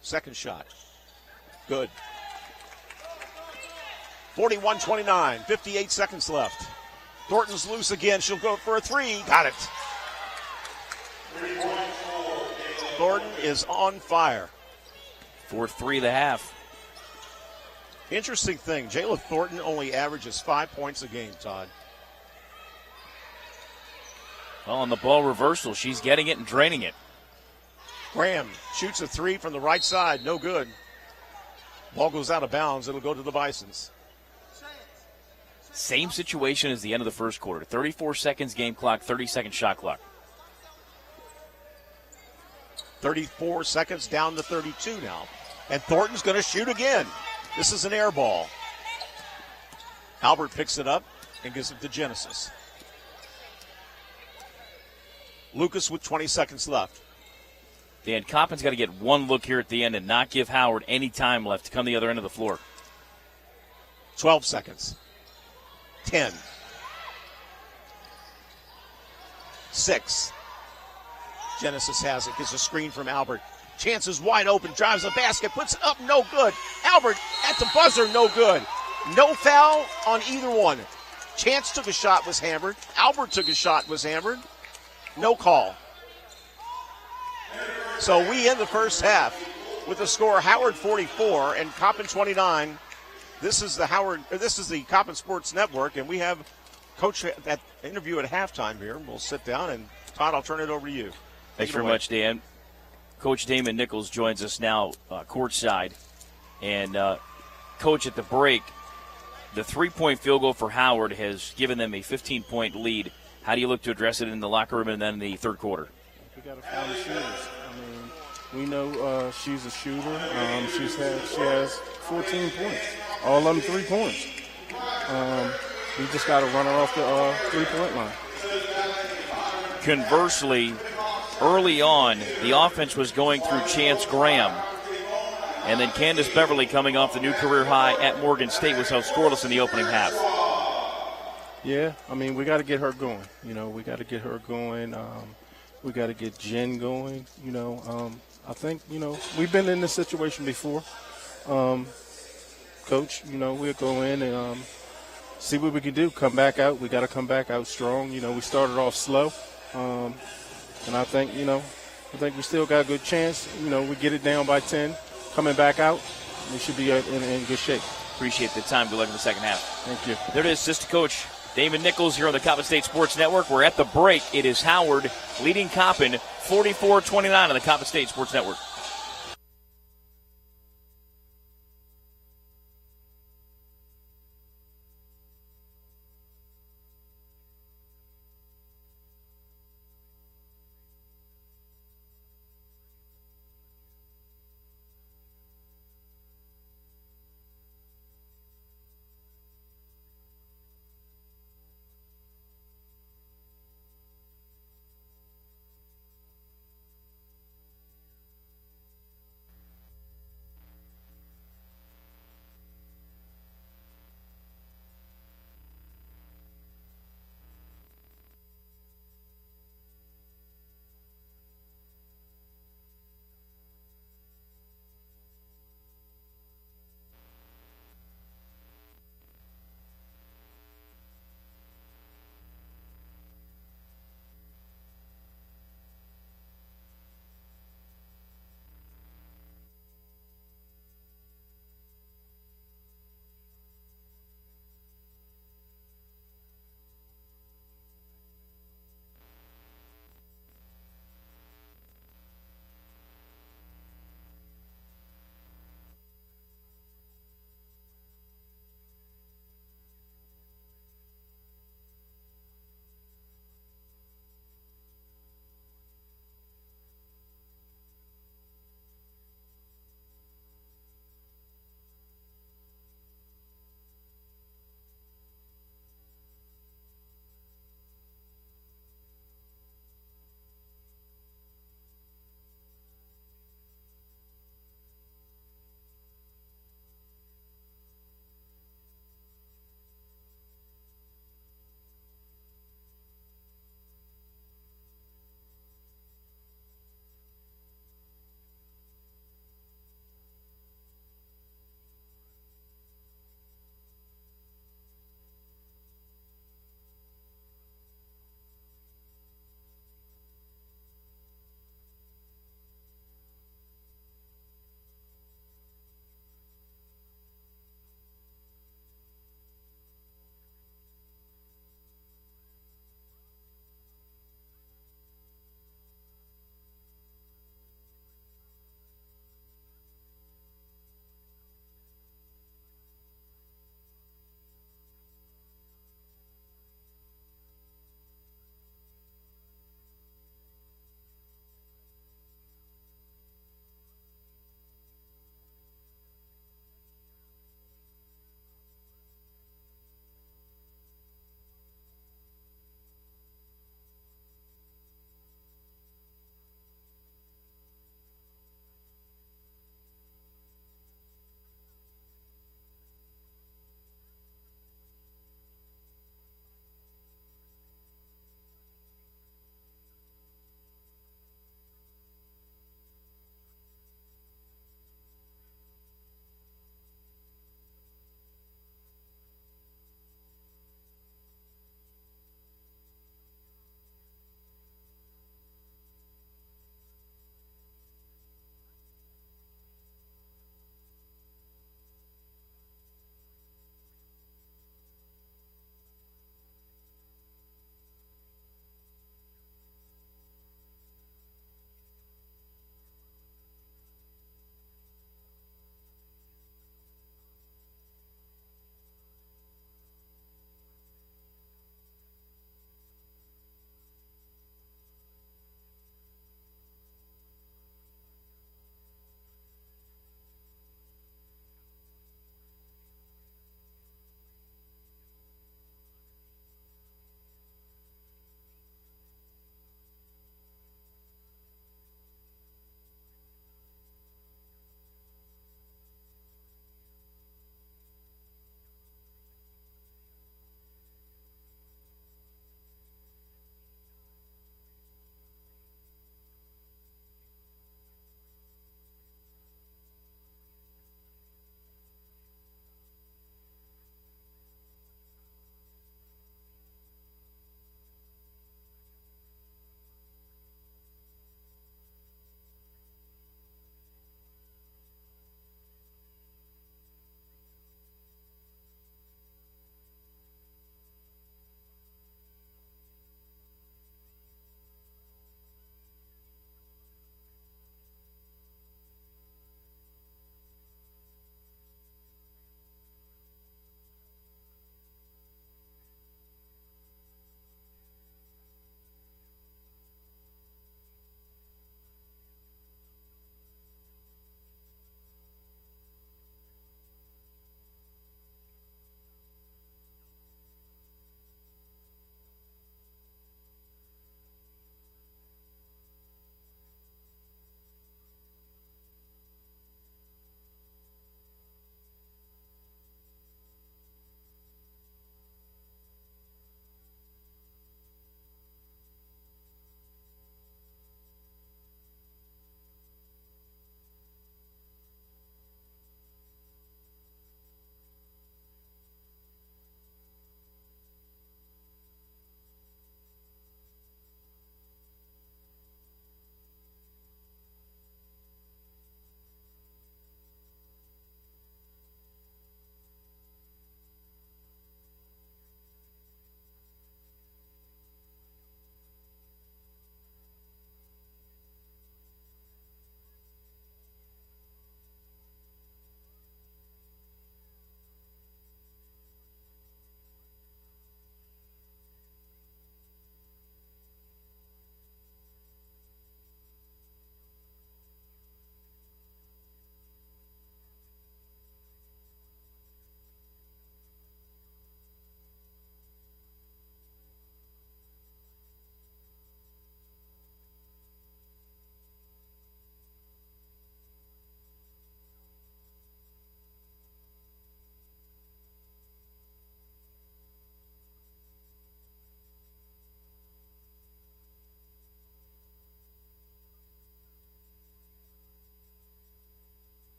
Speaker 2: Second shot, good. 41-29, 58 seconds left. Thornton's loose again. She'll go for a three. Got it. Thornton is on fire.
Speaker 1: 4-3 of the half.
Speaker 2: Interesting thing, Jayla Thornton only averages 5 points a game, Todd.
Speaker 1: Well, on the ball reversal, she's getting it and draining it.
Speaker 2: Graham shoots a three from the right side. No good. Ball goes out of bounds. It'll go to the Bisons.
Speaker 1: Same situation as the end of the first quarter. 34 seconds game clock, 30-second shot clock.
Speaker 2: 34 seconds down to 32 now. And Thornton's going to shoot again. This is an air ball. Albert picks it up and gives it to Genesis. Lucas with 20 seconds left.
Speaker 1: Dan Coppin's got to get one look here at the end and not give Howard any time left to come the other end of the floor.
Speaker 2: 12 seconds. 10. 6. Genesis has it. Gets a screen from Albert. Chance is wide open. Drives the basket. Puts it up. No good. Albert at the buzzer. No good. No foul on either one. Chance took a shot. Was hammered. Albert took a shot. Was hammered. No call. So we end the first half with the score Howard 44 and Coppin 29. This is the Coppin Sports Network, and we have Coach at interview at halftime here. We'll sit down, and Todd, I'll turn it over to you.
Speaker 1: Thanks very much, Dan. Coach Damon Nichols joins us now courtside. And, Coach, at the break, the three-point field goal for Howard has given them a 15-point lead. How do you look to address it in the locker room and then in the third quarter?
Speaker 3: We got to find the shooters. I mean, we know she's a shooter. She has 14 points, all of them 3 points. We just got to run her off the three-point line.
Speaker 1: Conversely, early on, the offense was going through Chance Graham. And then Candace Beverly, coming off the new career high at Morgan State, was held scoreless in the opening half.
Speaker 3: Yeah, I mean, we got to get her going. We got to get her going. We got to get Jen going. I think, we've been in this situation before. Coach, we'll go in and see what we can do. Come back out. We got to come back out strong. We started off slow. And I think, we still got a good chance. We get it down by 10. Coming back out, we should be in good shape.
Speaker 1: Appreciate the time. Good luck in the second half.
Speaker 3: Thank you.
Speaker 1: There it is, assistant coach David Nichols here on the Coppin State Sports Network. We're at the break. It is Howard leading Coppin 44-29 on the Coppin State Sports Network.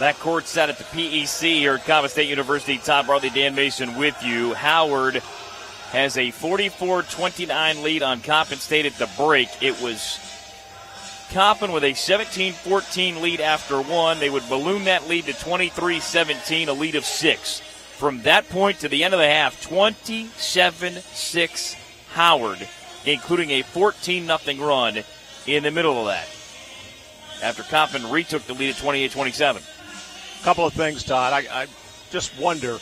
Speaker 1: That court set at the PEC here at Coppin State University. Todd Bartley, Dan Mason with you. Howard has a 44-29 lead on Coppin State at the break. It was Coppin with a 17-14 lead after one. They would balloon that lead to 23-17, a lead of 6. From that point to the end of the half, 27-6 Howard, including a 14-0 run in the middle of that, after Coppin retook the lead at 28-27.
Speaker 2: Couple of things, Todd. I just wonder.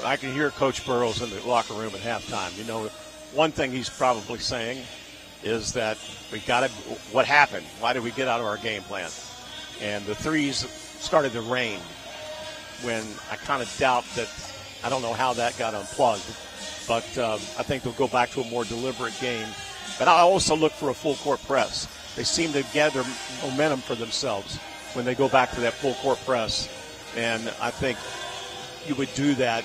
Speaker 2: I can hear Coach Burrows in the locker room at halftime. You know, one thing he's probably saying is that we got to. What happened? Why did we get out of our game plan? And the threes started to rain. When I kind of doubt that. I don't know how that got unplugged, but I think they'll go back to a more deliberate game. But I also look for a full court press. They seem to gather momentum for themselves when they go back to that full court press. And I think you would do that,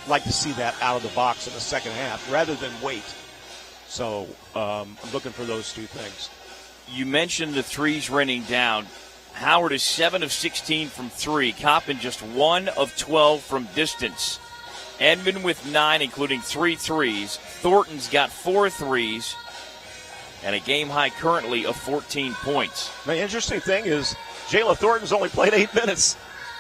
Speaker 2: like to see that out of the box in the second half rather than wait. So I'm looking for those two things.
Speaker 1: You mentioned the threes raining down. Howard is 7 of 16 from 3. Coppin just 1 of 12 from distance. Edmond with 9, including 3 threes. Thornton's got 4 threes. And a game high currently of 14 points.
Speaker 2: The interesting thing is Jayla Thornton's only played 8 minutes.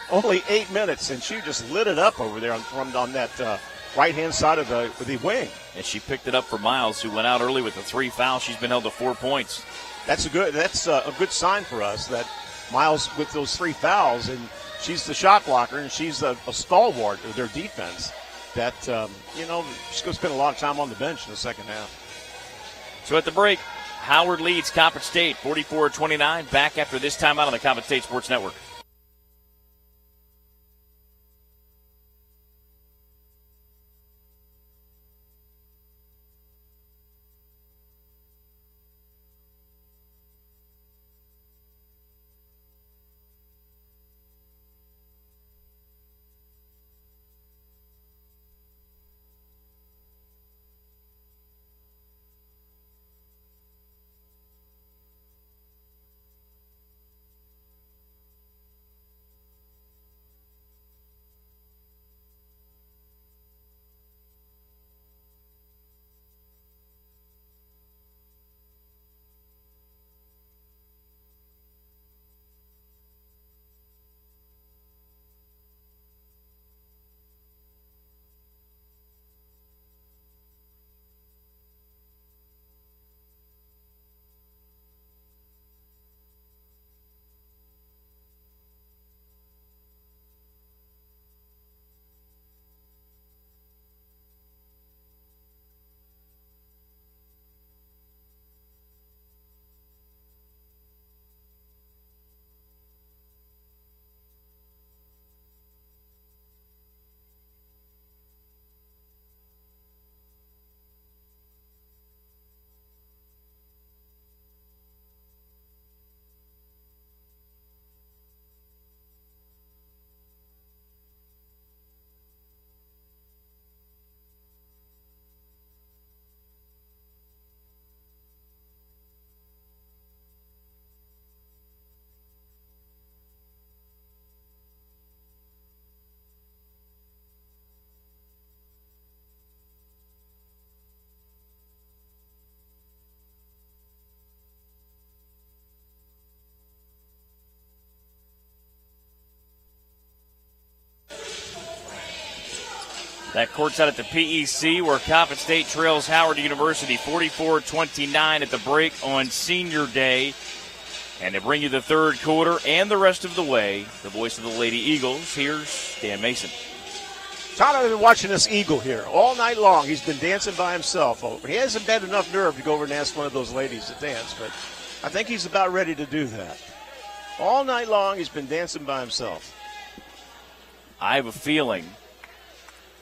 Speaker 2: Only 8 minutes, and she just lit it up over there on that right-hand side of the wing.
Speaker 1: And she picked it up for Miles, who went out early with a 3 foul. She's been held to 4 points.
Speaker 2: That's a good sign for us that Miles with those 3 fouls, and she's the shot blocker, and she's a stalwart of their defense. That she's going to spend a lot of time on the bench in the second half.
Speaker 1: So at the break, Howard leads Coppin State 44-29. Back after this timeout on the Coppin State Sports Network. That court's out at the PEC, where Coppin State trails Howard University 44-29 at the break on Senior Day. And to bring you the third quarter and the rest of the way, the voice of the Lady Eagles, here's Dan Mason.
Speaker 2: Todd, I've been watching this Eagle here all night long. He's been dancing by himself. He hasn't had enough nerve to go over and ask one of those ladies to dance, but I think he's about ready to do that. All night long, he's been dancing by himself.
Speaker 1: I have a feeling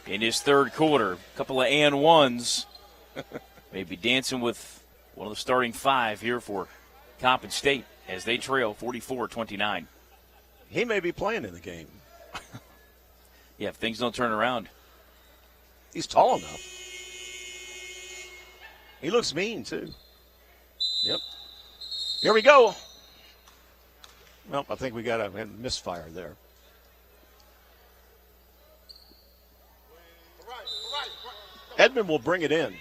Speaker 1: in his third quarter, a couple of and ones, maybe dancing with one of the starting 5 here for Coppin State as they trail 44-29.
Speaker 2: He may be playing in the game.
Speaker 1: Yeah, if things don't turn around.
Speaker 2: He's tall enough. He looks mean, too. Yep. Here we go. Well, I think we got a misfire there. Edmond will bring it in.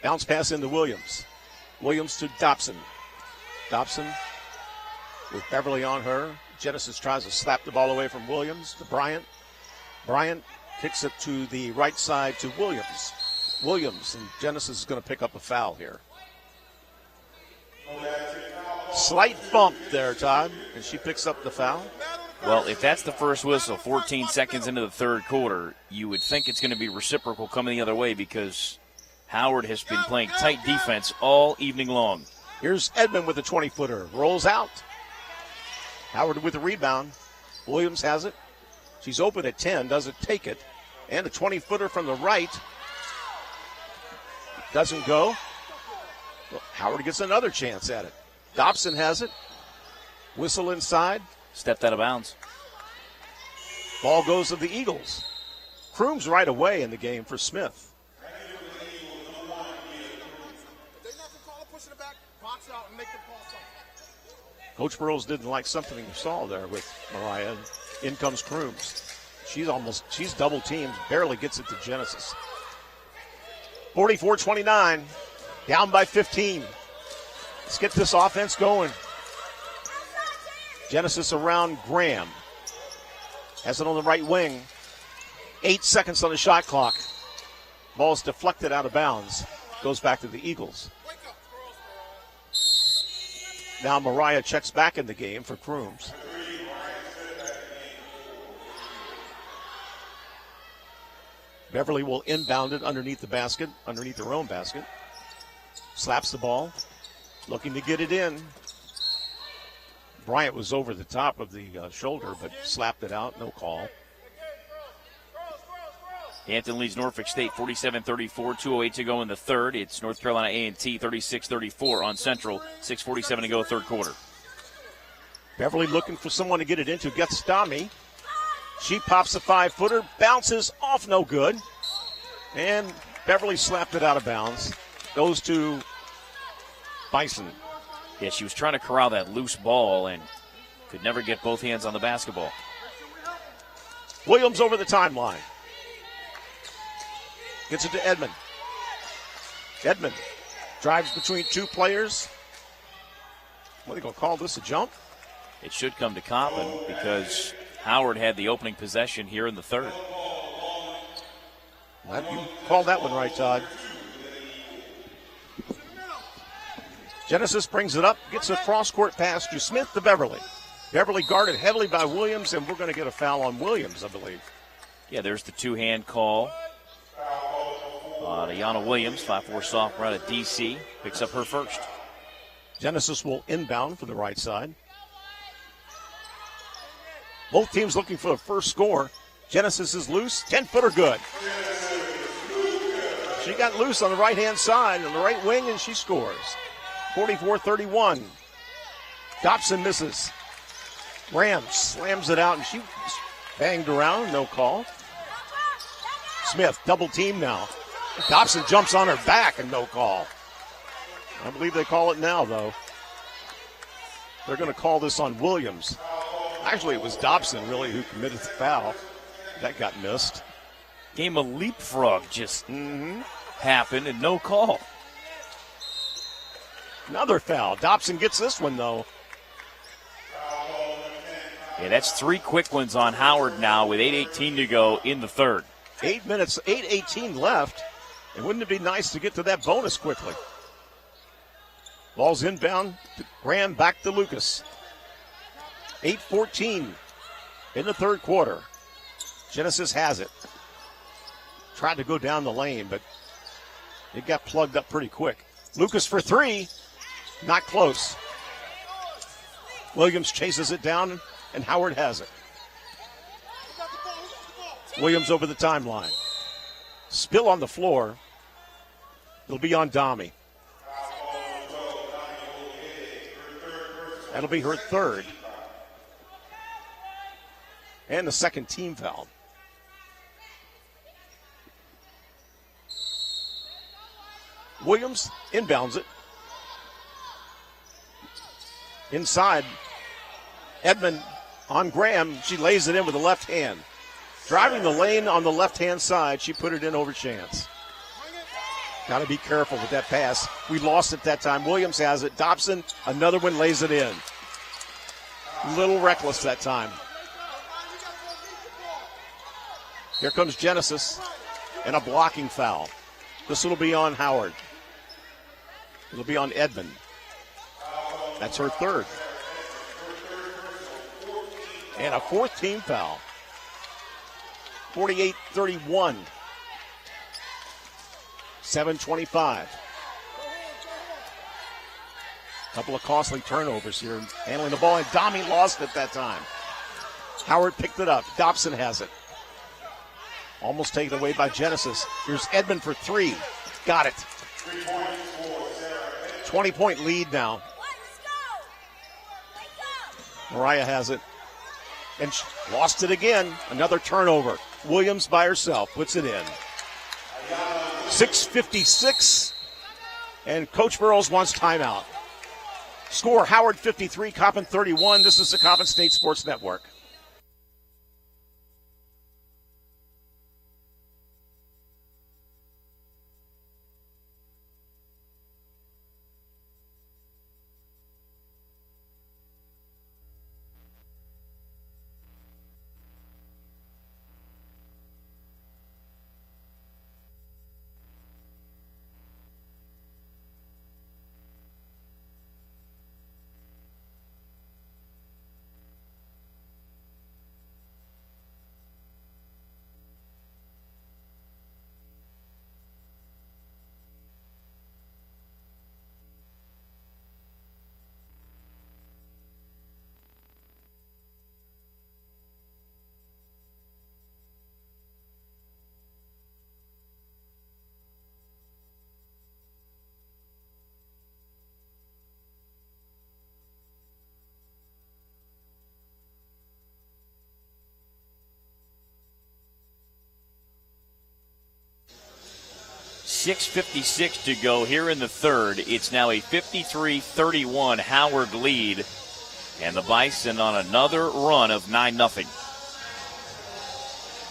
Speaker 2: Bounce pass into Williams. Williams to Dobson. Dobson with Beverly on her. Genesis tries to slap the ball away from Williams to Bryant. Bryant kicks it to the right side to Williams. Williams, and Genesis is going to pick up a foul here. Slight bump there, Todd, and she picks up the foul.
Speaker 1: Well, if that's the first whistle, 14 seconds into the third quarter, you would think it's going to be reciprocal coming the other way because Howard has been playing tight defense all evening long.
Speaker 2: Here's Edmond with a 20-footer. Rolls out. Howard with the rebound. Williams has it. She's open at 10, doesn't take it. And a 20-footer from the right. Doesn't go. Well, Howard gets another chance at it. Dobson has it. Whistle inside.
Speaker 1: Stepped out of bounds.
Speaker 2: Ball goes to the Eagles. Crooms right away in the game for Smith. Coach Burrows didn't like something he saw there with Mariah. In comes Crooms. She's double teamed, barely gets it to Genesis. 44-29, down by 15. Let's get this offense going. Genesis around Graham. Has it on the right wing. 8 seconds on the shot clock. Ball's deflected out of bounds. Goes back to the Eagles. Now Mariah checks back in the game for Crooms. Beverly will inbound it underneath the basket, underneath their own basket. Slaps the ball, looking to get it in. Bryant was over the top of the shoulder, but slapped it out, no call.
Speaker 1: Hampton leads Norfolk State 47-34, 2:08 to go in the third. It's North Carolina A&T 36-34 on Central, 6:47 to go third quarter.
Speaker 2: Beverly looking for someone to get it into, gets Stami. She pops a 5-footer, bounces off, no good. And Beverly slapped it out of bounds. Goes to Bison.
Speaker 1: Yeah, she was trying to corral that loose ball and could never get both hands on the basketball.
Speaker 2: Williams over the timeline. Gets it to Edmond. Edmond drives between two players. What are they going to call this, a jump?
Speaker 1: It should come to Coppin because Howard had the opening possession here in the third.
Speaker 2: You called that one right, Todd. Genesis brings it up, gets a cross-court pass to Smith to Beverly. Beverly guarded heavily by Williams, and we're going to get a foul on Williams, I believe.
Speaker 1: Yeah, there's the two-hand call. Yana Williams, 5'4" sophomore out of D.C., picks up her first.
Speaker 2: Genesis will inbound for the right side. Both teams looking for the first score. Genesis is loose, 10-footer good. She got loose on the right-hand side, on the right wing, and she scores. 44-31. Dobson misses. Graham slams it out, and she banged around, no call. Smith, double team now. Dobson jumps on her back, and no call. I believe they call it now, though. They're going to call this on Williams. Actually, it was Dobson, really, who committed the foul. That got missed.
Speaker 1: Game of leapfrog just happened, and no call.
Speaker 2: Another foul. Dobson gets this one, though.
Speaker 1: Yeah, that's three quick ones on Howard now with 8:18 to go in the third.
Speaker 2: 8 minutes, 8:18 left. And wouldn't it be nice to get to that bonus quickly? Ball's inbound. Graham back to Lucas. 8:14 in the third quarter. Genesis has it. Tried to go down the lane, but it got plugged up pretty quick. Lucas for three. Not close. Williams chases it down, and Howard has it. Williams over the timeline. Spill on the floor. It'll be on Dami. That'll be her third. And the second team foul. Williams inbounds it. Inside Edmond on Graham. She lays it in with the left hand. Driving the lane on the left-hand side, she put it in over Chance. Got to be careful with that pass. We lost it that time. Williams has it. Dobson, another one, lays it in. Little reckless that time. Here comes Genesis and a blocking foul. This will be on Howard. It'll be on Edmond. That's her third. And a fourth team foul. 48-31. 7:25. Couple of costly turnovers here. Handling the ball, and Dami lost it that time. Howard picked it up. Dobson has it. Almost taken away by Genesis. Here's Edmond for three. Got it. 20-point lead now. Mariah has it. And lost it again. Another turnover. Williams by herself puts it in. 6:56. And Coach Burrows wants timeout. Score, Howard 53, Coppin 31. This is the Coppin State Sports Network.
Speaker 1: .56 to go here in the third. It's now a 53-31 Howard lead. And the Bison on another run of 9-0.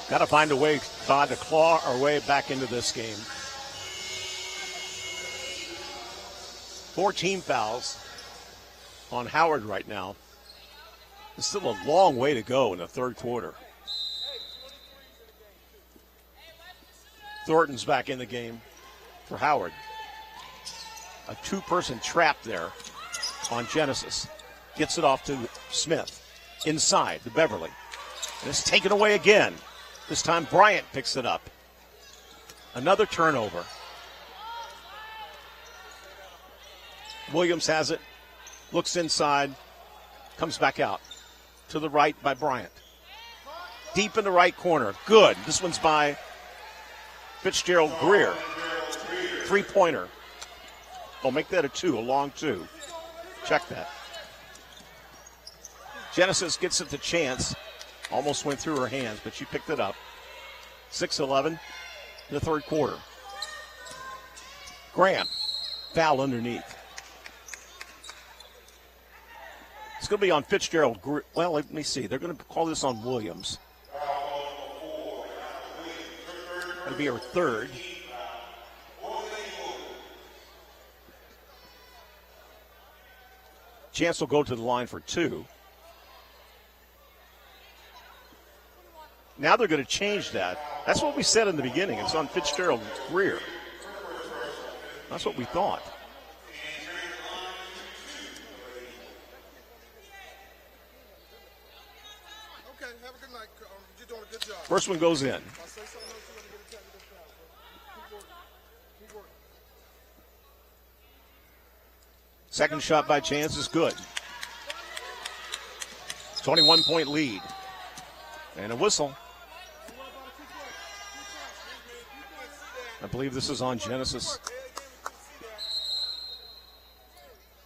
Speaker 2: Got to find a way, Todd, to claw our way back into this game. 4 team fouls on Howard right now. There's still a long way to go in the third quarter. Thornton's back in the game for Howard. A 2-person trap there on Genesis. Gets it off to Smith. Inside to Beverly. And it's taken away again. This time Bryant picks it up. Another turnover. Williams has it. Looks inside. Comes back out. To the right by Bryant. Deep in the right corner. Good. This one's by Fitzgerald Greer. 3-pointer. Oh, make that a 2, a long 2. Check that. Genesis gets it to Chance. Almost went through her hands, but she picked it up. 6-11 in the third quarter. Graham, foul underneath. It's going to be on Fitzgerald Greer. Well, let me see. They're going to call this on Williams. That'll be her third. Chance will go to the line for 2. Now they're going to change that. That's what we said in the beginning. It's on Fitzgerald Greer. That's what we thought.
Speaker 4: Okay, have a good night. You're doing a good job.
Speaker 2: First one goes in. Second shot by Chance is good. 21-point lead. And a whistle. I believe this is on Genesis.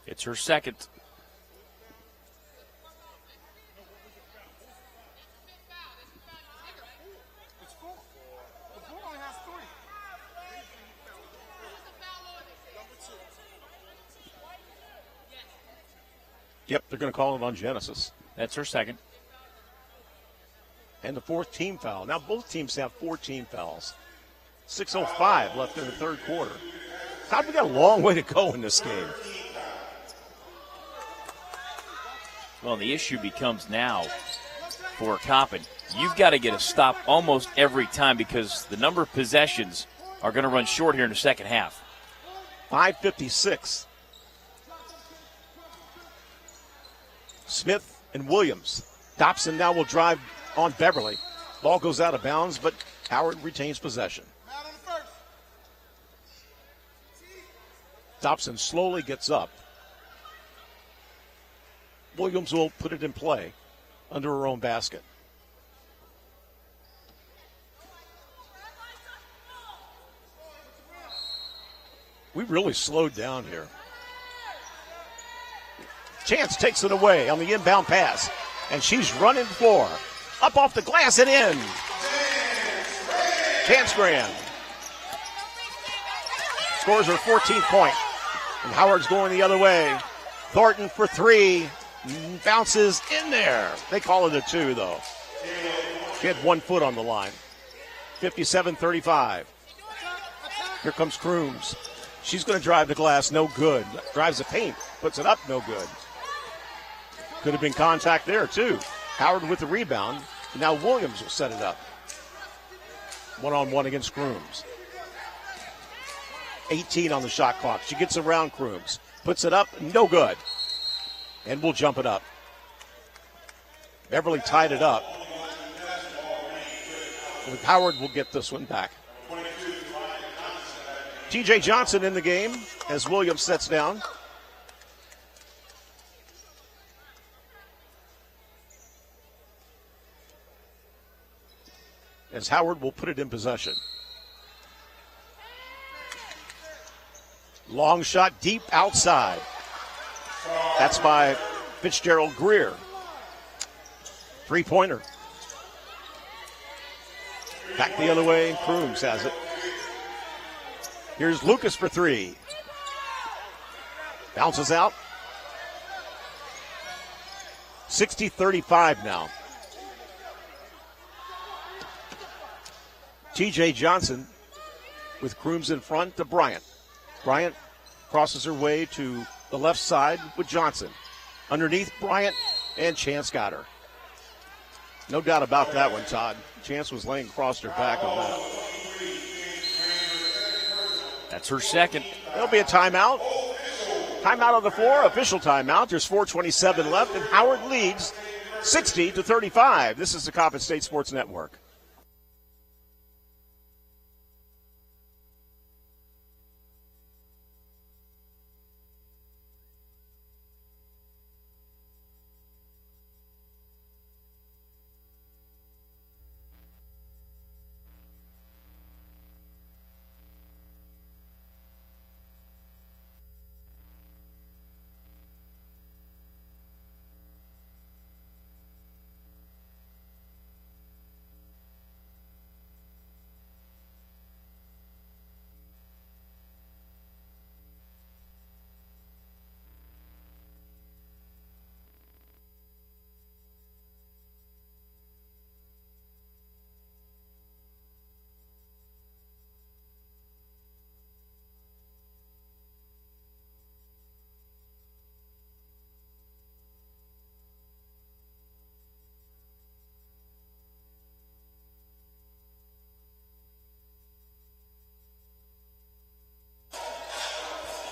Speaker 1: It's her second.
Speaker 2: Yep, they're going to call it on Genesis.
Speaker 1: That's her second.
Speaker 2: And the fourth team foul. Now both teams have 4 team fouls. 6:05 left in the third quarter. Todd, we got a long way to go in this game.
Speaker 1: Well, the issue becomes now for Coppin. You've got to get a stop almost every time because the number of possessions are going to run short here in the second half.
Speaker 2: 5:56. Smith and Williams. Dobson now will drive on Beverly. Ball goes out of bounds, but Howard retains possession. Dobson slowly gets up. Williams will put it in play under her own basket. We really slowed down here. Chance takes it away on the inbound pass, and she's running the floor. Up off the glass and in. Chance Graham scores her 14th point, and Howard's going the other way. Thornton for 3, bounces in there. They call it a 2, though. She had 1 foot on the line. 57-35. Here comes Crooms. She's going to drive the glass, no good. Drives the paint, puts it up, no good. Could have been contact there, too. Howard with the rebound. Now Williams will set it up. 1-on-1 against Crooms. 18 on the shot clock. She gets around Crooms. Puts it up, no good. And we'll jump it up. Beverly tied it up. Howard will get this one back. TJ Johnson in the game as Williams sets down. As Howard will put it in possession. Long shot deep outside. That's by Fitzgerald Greer. 3-pointer. Back the other way, Crooms has it. Here's Lucas for 3. Bounces out. 60-35 now. TJ Johnson with Crooms in front to Bryant. Bryant crosses her way to the left side with Johnson. Underneath Bryant, and Chance got her. No doubt about that one, Todd. Chance was laying across her back on that.
Speaker 1: That's her second.
Speaker 2: There'll be a timeout. Timeout on the floor, official timeout. There's 4:27 left, and Howard leads 60-35. This is the Coppin State Sports Network.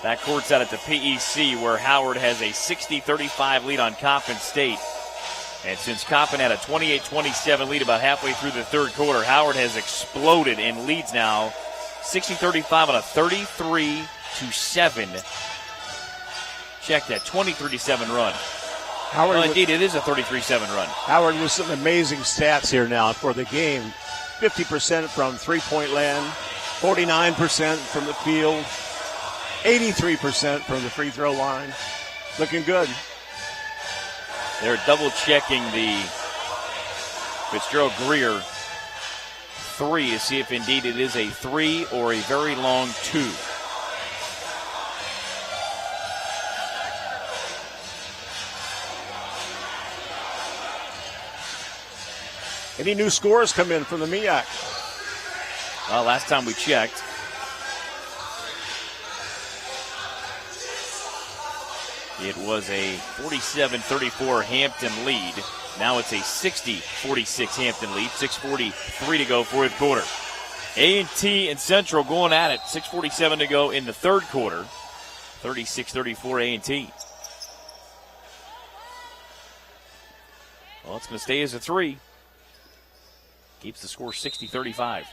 Speaker 1: That court's out at the PEC where Howard has a 60-35 lead on Coppin State. And since Coppin had a 28-27 lead about halfway through the third quarter, Howard has exploded and leads now 60-35 on a 33-7. Check that, 23-7 run.
Speaker 2: Howard,
Speaker 1: well, indeed, it is a 33-7 run.
Speaker 2: Howard with some amazing stats here now for the game. 50% from three-point land, 49% from the field, 83% from the free throw line. Looking good.
Speaker 1: They're double-checking the Fitzgerald Greer 3 to see if indeed it is a 3 or a very long 2.
Speaker 2: Any new scores come in from the MEAC?
Speaker 1: Well, last time we checked, it was a 47-34 Hampton lead. Now it's a 60-46 Hampton lead. 6:43 to go, fourth quarter. A&T and Central going at it. 6:47 to go in the third quarter. 36-34 A&T. Well, it's going to stay as a 3. Keeps the score 60-35.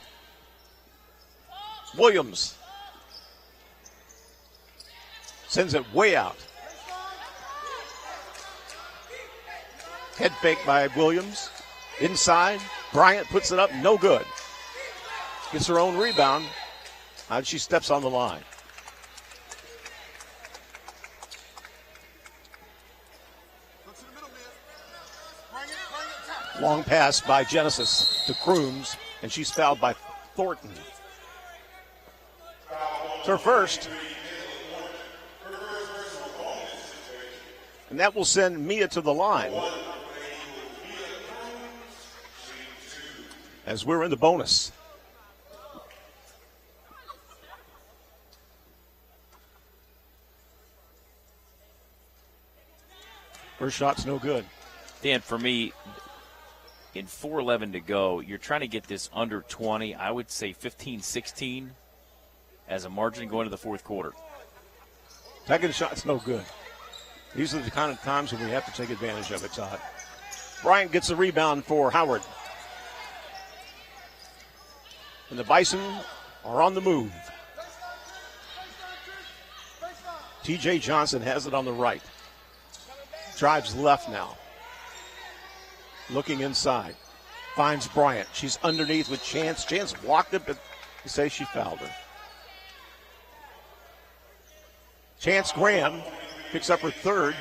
Speaker 2: Williams sends it way out. Head fake by Williams. Inside. Bryant puts it up. No good. Gets her own rebound. And she steps on the line. Long pass by Genesis to Crooms, and she's fouled by Thornton. It's her first. And that will send Mia to the line. As we're in the bonus. First shot's no good.
Speaker 1: Dan, for me, in 4:11 to go, you're trying to get this under 20. I would say 15-16 as a margin going into the fourth quarter.
Speaker 2: Second shot's no good. These are the kind of times when we have to take advantage of it, Todd. Bryant gets the rebound for Howard. And the Bison are on the move. TJ Johnson has it on the right. Drives left now. Looking inside. Finds Bryant. She's underneath with Chance. Chance blocked it, but they say she fouled her. Chance Graham picks up her third.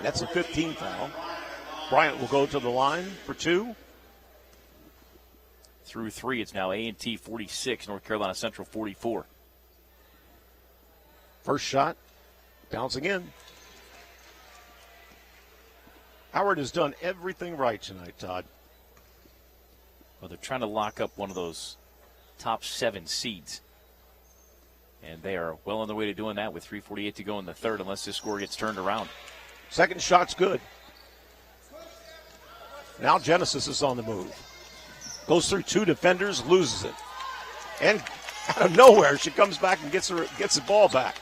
Speaker 2: That's a 15 foul. Bryant will go to the line for 2.
Speaker 1: Through 3, it's now A&T 46, North Carolina Central 44.
Speaker 2: First shot, bouncing in. Howard has done everything right tonight, Todd.
Speaker 1: Well, they're trying to lock up one of those top 7 seeds. And they are well on their way to doing that with 3:48 to go in the third, unless this score gets turned around.
Speaker 2: Second shot's good. Now Genesis is on the move. Goes through 2 defenders, loses it. And out of nowhere, she comes back and gets the ball back.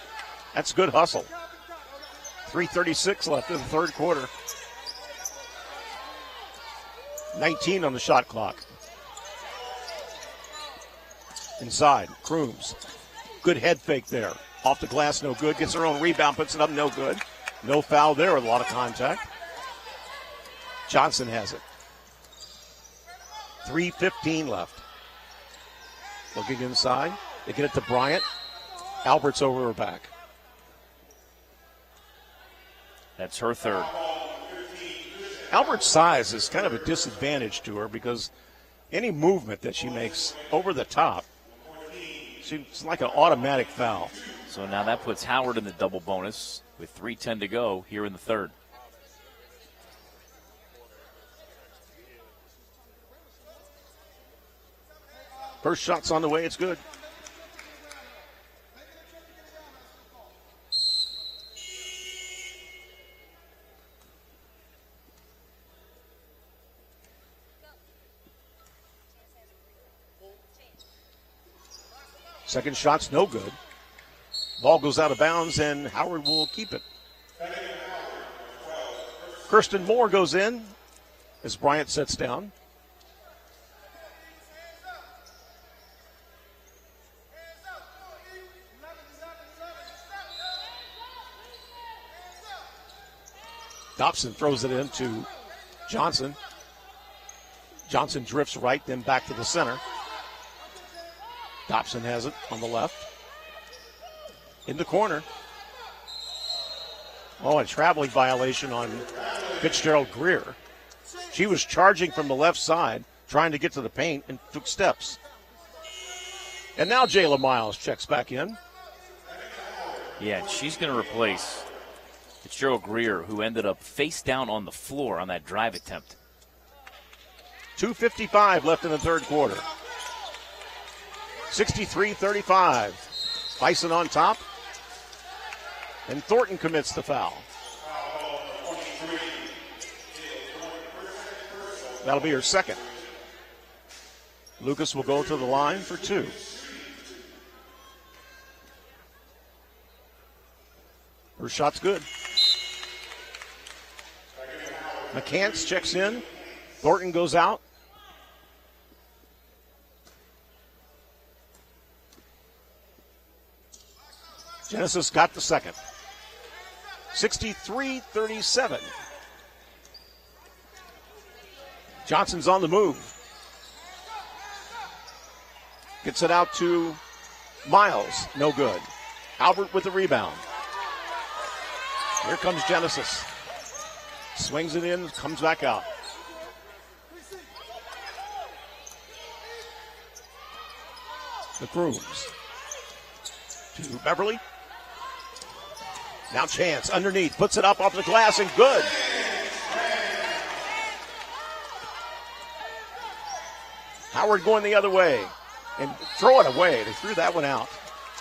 Speaker 2: That's good hustle. 3:36 left in the third quarter. 19 on the shot clock. Inside, Crooms. Good head fake there. Off the glass, no good. Gets her own rebound, puts it up, no good. No foul there with a lot of contact. Johnson has it. 3:15 left. Looking inside. They get it to Bryant. Albert's over her back.
Speaker 1: That's her third.
Speaker 2: Albert's size is kind of a disadvantage to her because any movement that she makes over the top, it's like an automatic foul.
Speaker 1: So now that puts Howard in the double bonus with 3:10 to go here in the third.
Speaker 2: First shot's on the way. It's good. Second shot's no good. Ball goes out of bounds, and Howard will keep it. Kirsten Moore goes in as Bryant sets down. Dobson throws it into Johnson. Johnson drifts right, then back to the center. Dobson has it on the left. In the corner. Oh, a traveling violation on Fitzgerald Greer. She was charging from the left side, trying to get to the paint, and took steps. And now Jayla Miles checks back in.
Speaker 1: Yeah, she's going to replace It's Gerald Greer who ended up face down on the floor on that drive attempt.
Speaker 2: 2:55 left in the third quarter. 63-35. Bison on top. And Thornton commits the foul. That'll be her second. Lucas will go to the line for 2. Her shot's good. McCants checks in. Thornton goes out. Genesis got the second. 63-37. Johnson's on the move. Gets it out to Miles. No good. Albert with the rebound. Here comes Genesis. Swings it in, comes back out. The Grooms. To Beverly. Now Chance underneath. Puts it up off the glass and good. Howard going the other way. And throw it away. They threw that one out.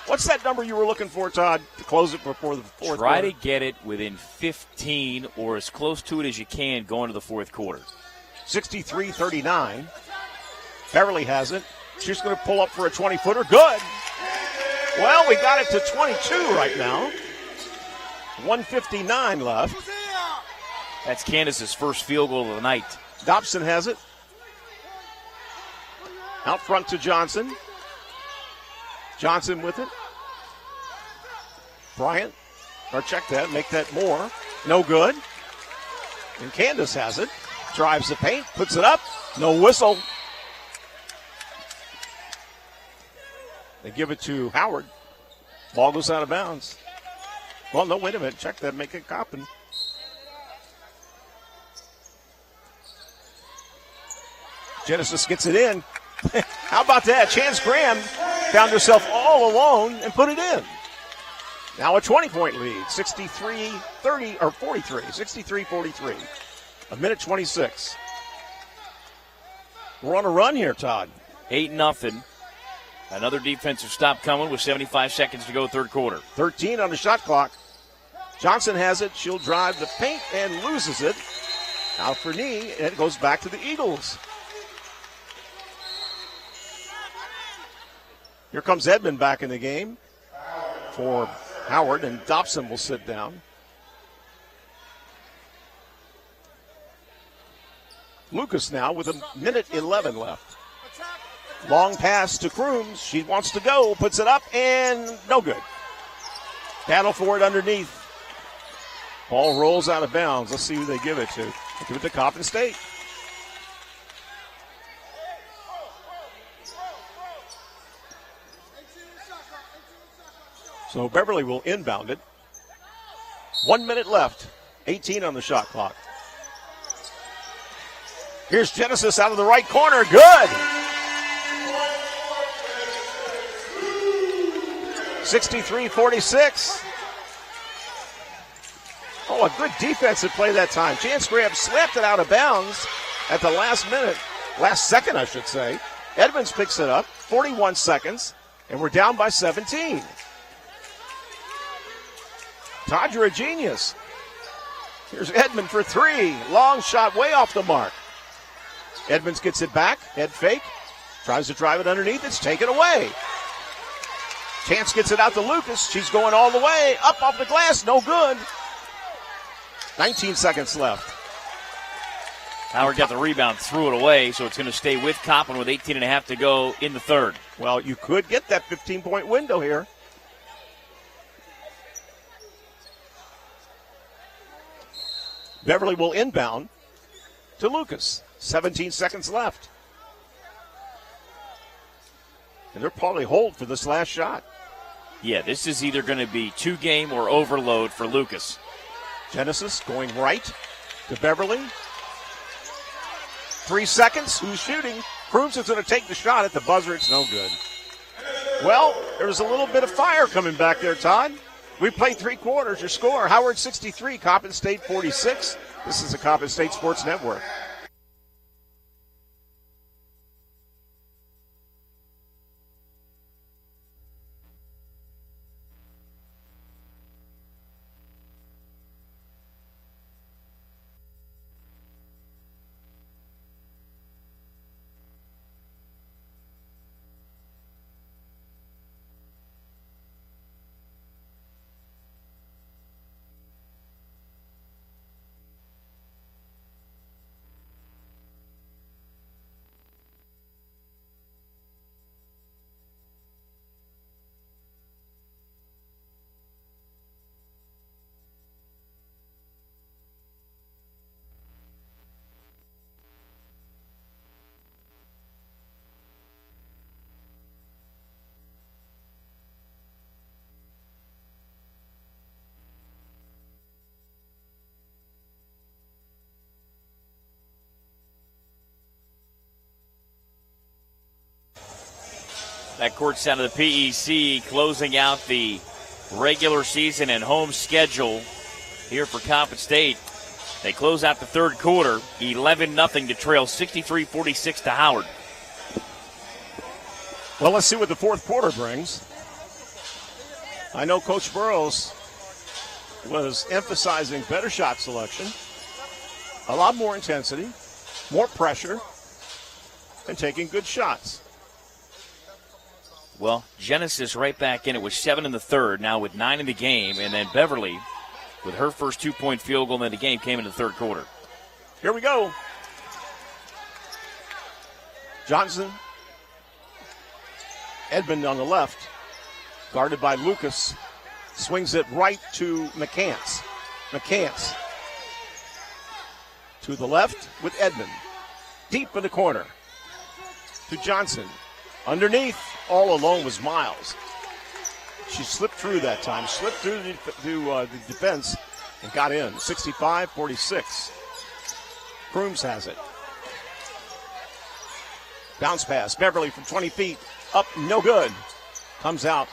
Speaker 2: What's that number you were looking for, Todd, to close it before the fourth
Speaker 1: Try
Speaker 2: quarter?
Speaker 1: to get it within 15 or as close to it as you can going to the fourth quarter.
Speaker 2: 63-39. Beverly has it. She's going to pull up for a 20-footer. Good. Well, we got it to 22 right now. 1:59 left.
Speaker 1: That's Candace's first field goal of the night.
Speaker 2: Dobson has it. Out front to Johnson. Johnson with it. Bryant, or check that, make that more. No good. And Candace has it. Drives the paint, puts it up. No whistle. They give it to Howard. Ball goes out of bounds. Well, no, wait a minute. Check that, make it Coppin. Genesis gets it in. How about that? Chance Graham found herself all alone and put it in. Now a 20-point lead, 63-30, or 43, 63-43. A minute 26. We're on a run here, Todd.
Speaker 1: 8-0. Another defensive stop coming with 75 seconds to go third quarter.
Speaker 2: 13 on the shot clock. Johnson has it. She'll drive the paint and loses it. Out for knee, and it goes back to the Eagles. Here comes Edmond back in the game for Howard, and Dobson will sit down. Lucas now with a minute 11 left. Long pass to Crooms. She wants to go, puts it up, and no good. Battle for it underneath. Ball rolls out of bounds. Let's see who they give it to. They give it to Coppin State. So Beverly will inbound it. 1 minute left. 18 on the shot clock. Here's Genesis out of the right corner. Good. 63-46. Oh, a good defensive play that time. Chance Graham slapped it out of bounds at the last minute. Last second, I should say. Edmonds picks it up. 41 seconds. And we're down by 17. Todd, you're a genius. Here's Edmond for 3. Long shot way off the mark. Edmonds gets it back. Head fake. Tries to drive it underneath. It's taken away. Chance gets it out to Lucas. She's going all the way. Up off the glass. No good. 19 seconds left.
Speaker 1: Howard got the rebound, threw it away, so it's going to stay with Coppin with 18.5 to go in the third.
Speaker 2: Well, you could get that 15-point window here. Beverly will inbound to Lucas. 17 seconds left. And they'll probably hold for this last shot.
Speaker 1: Yeah, this is either going to be 2-game or overload for Lucas.
Speaker 2: Genesis going right to Beverly. 3 seconds. Who's shooting? Crooms is going to take the shot at the buzzer. It's no good. Well, there's a little bit of fire coming back there, Todd. We played 3 quarters. Your score, Howard 63, Coppin State 46. This is the Coppin State Sports Network.
Speaker 1: That court sound of the PEC closing out the regular season and home schedule here for Coppin State. They close out the third quarter, 11-0 to trail 63-46 to Howard.
Speaker 2: Well, let's see what the fourth quarter brings. I know Coach Burrows was emphasizing better shot selection, a lot more intensity, more pressure, and taking good shots.
Speaker 1: Well, Genesis right back in it with 7 in the third, now with 9 in the game, and then Beverly with her first 2-point field goal in the game came in the third quarter.
Speaker 2: Here we go. Johnson, Edmond on the left, guarded by Lucas, swings it right to McCants. McCants to the left with Edmond, deep in the corner to Johnson. Underneath, all alone was Miles. She slipped through that time, slipped through the defense and got in. 65-46. Crooms has it. Bounce pass. Beverly from 20 feet. Up, no good. Comes out.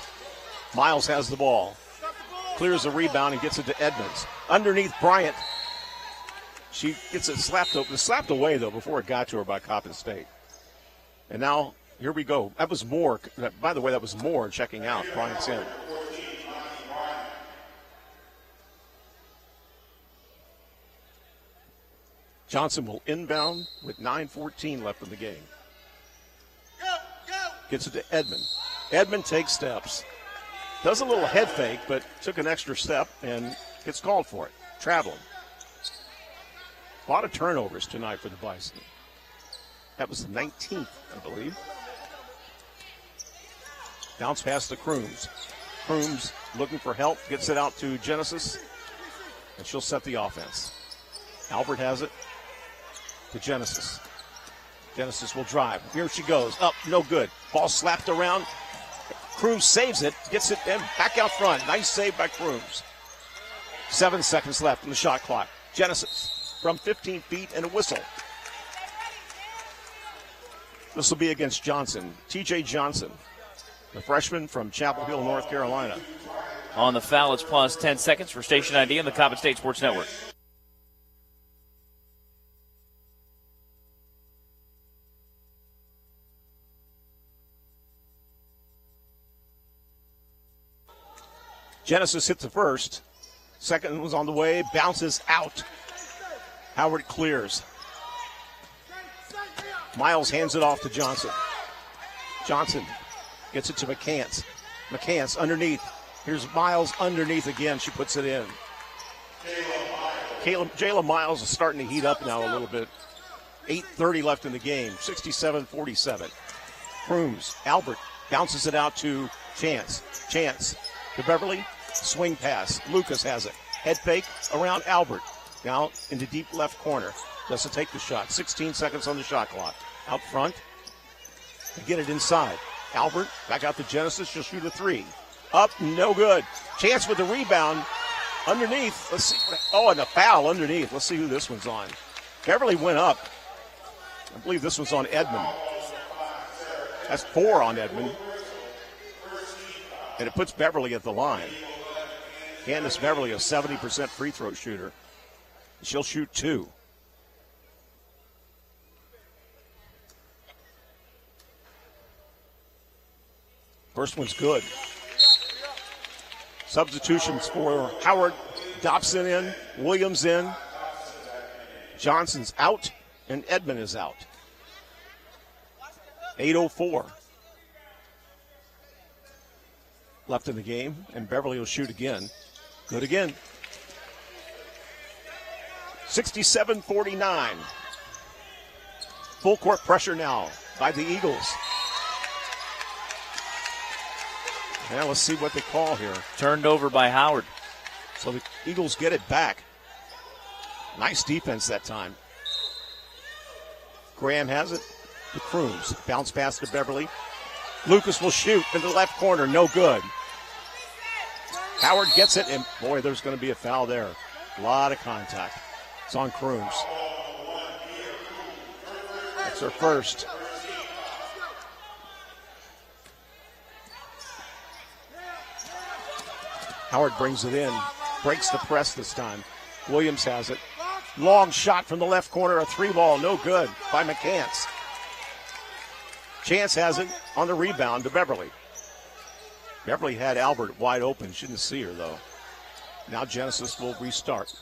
Speaker 2: Miles has the ball. Clears the rebound and gets it to Edmonds. Underneath Bryant. She gets it slapped away, though, before it got to her by Coppin State. And now, here we go. That was Moore. By the way, that was Moore checking out. Bryant's in. Johnson will inbound with 9:14 left in the game. Gets it to Edmond. Edmond takes steps. Does a little head fake, but took an extra step and gets called for it. Traveling. A lot of turnovers tonight for the Bison. That was the 19th, I believe. Bounce pass to Crooms. Crooms looking for help, gets it out to Genesis, and she'll set the offense. Albert has it to Genesis. Genesis will drive. Here she goes. Up, no good. Ball slapped around. Crooms saves it, gets it in, back out front. Nice save by Crooms. 7 seconds left in the shot clock. Genesis from 15 feet and a whistle. This will be against Johnson. TJ Johnson, the freshman from Chapel Hill, North Carolina.
Speaker 1: On the foul, let's pause 10 seconds for station ID on the Coppin State Sports Network.
Speaker 2: Genesis hit the first. Second was on the way, bounces out. Howard clears. Miles hands it off to Johnson. Johnson gets it to McCants. McCants underneath. Here's Miles underneath again. She puts it in. Jayla Miles is starting to heat up now a little bit. 8:30 left in the game. 67-47. Crooms. Albert bounces it out to Chance. Chance to Beverly. Swing pass. Lucas has it. Head fake around Albert. Now into deep left corner. Doesn't take the shot. 16 seconds on the shot clock. Out front. To get it inside. Albert back out to Genesis. She'll shoot a three. Up, no good. Chance with the rebound. Underneath. Let's see. And a foul underneath. Let's see who this one's on. Beverly went up. I believe this one's on Edmond. That's 4 on Edmond. And it puts Beverly at the line. Candace Beverly, a 70% free throw shooter. She'll shoot 2. First one's good. Substitutions for Howard. Dobson in, Williams in, Johnson's out, and Edmond is out. 8:04 left in the game, and Beverly will shoot again. Good again. 67-49. Full court pressure now by the Eagles. Now let's see what they call here.
Speaker 1: Turned over by Howard.
Speaker 2: So the Eagles get it back. Nice defense that time. Graham has it to Crooms. Bounce pass to Beverly. Lucas will shoot in the left corner. No good. Howard gets it, and boy, there's going to be a foul there. A lot of contact. It's on Crooms. That's her first. Howard brings it in. Breaks the press this time. Williams has it. Long shot from the left corner. A 3-ball. No good by McCants. Chance has it on the rebound to Beverly. Beverly had Albert wide open. Shouldn't see her, though. Now Genesis will restart.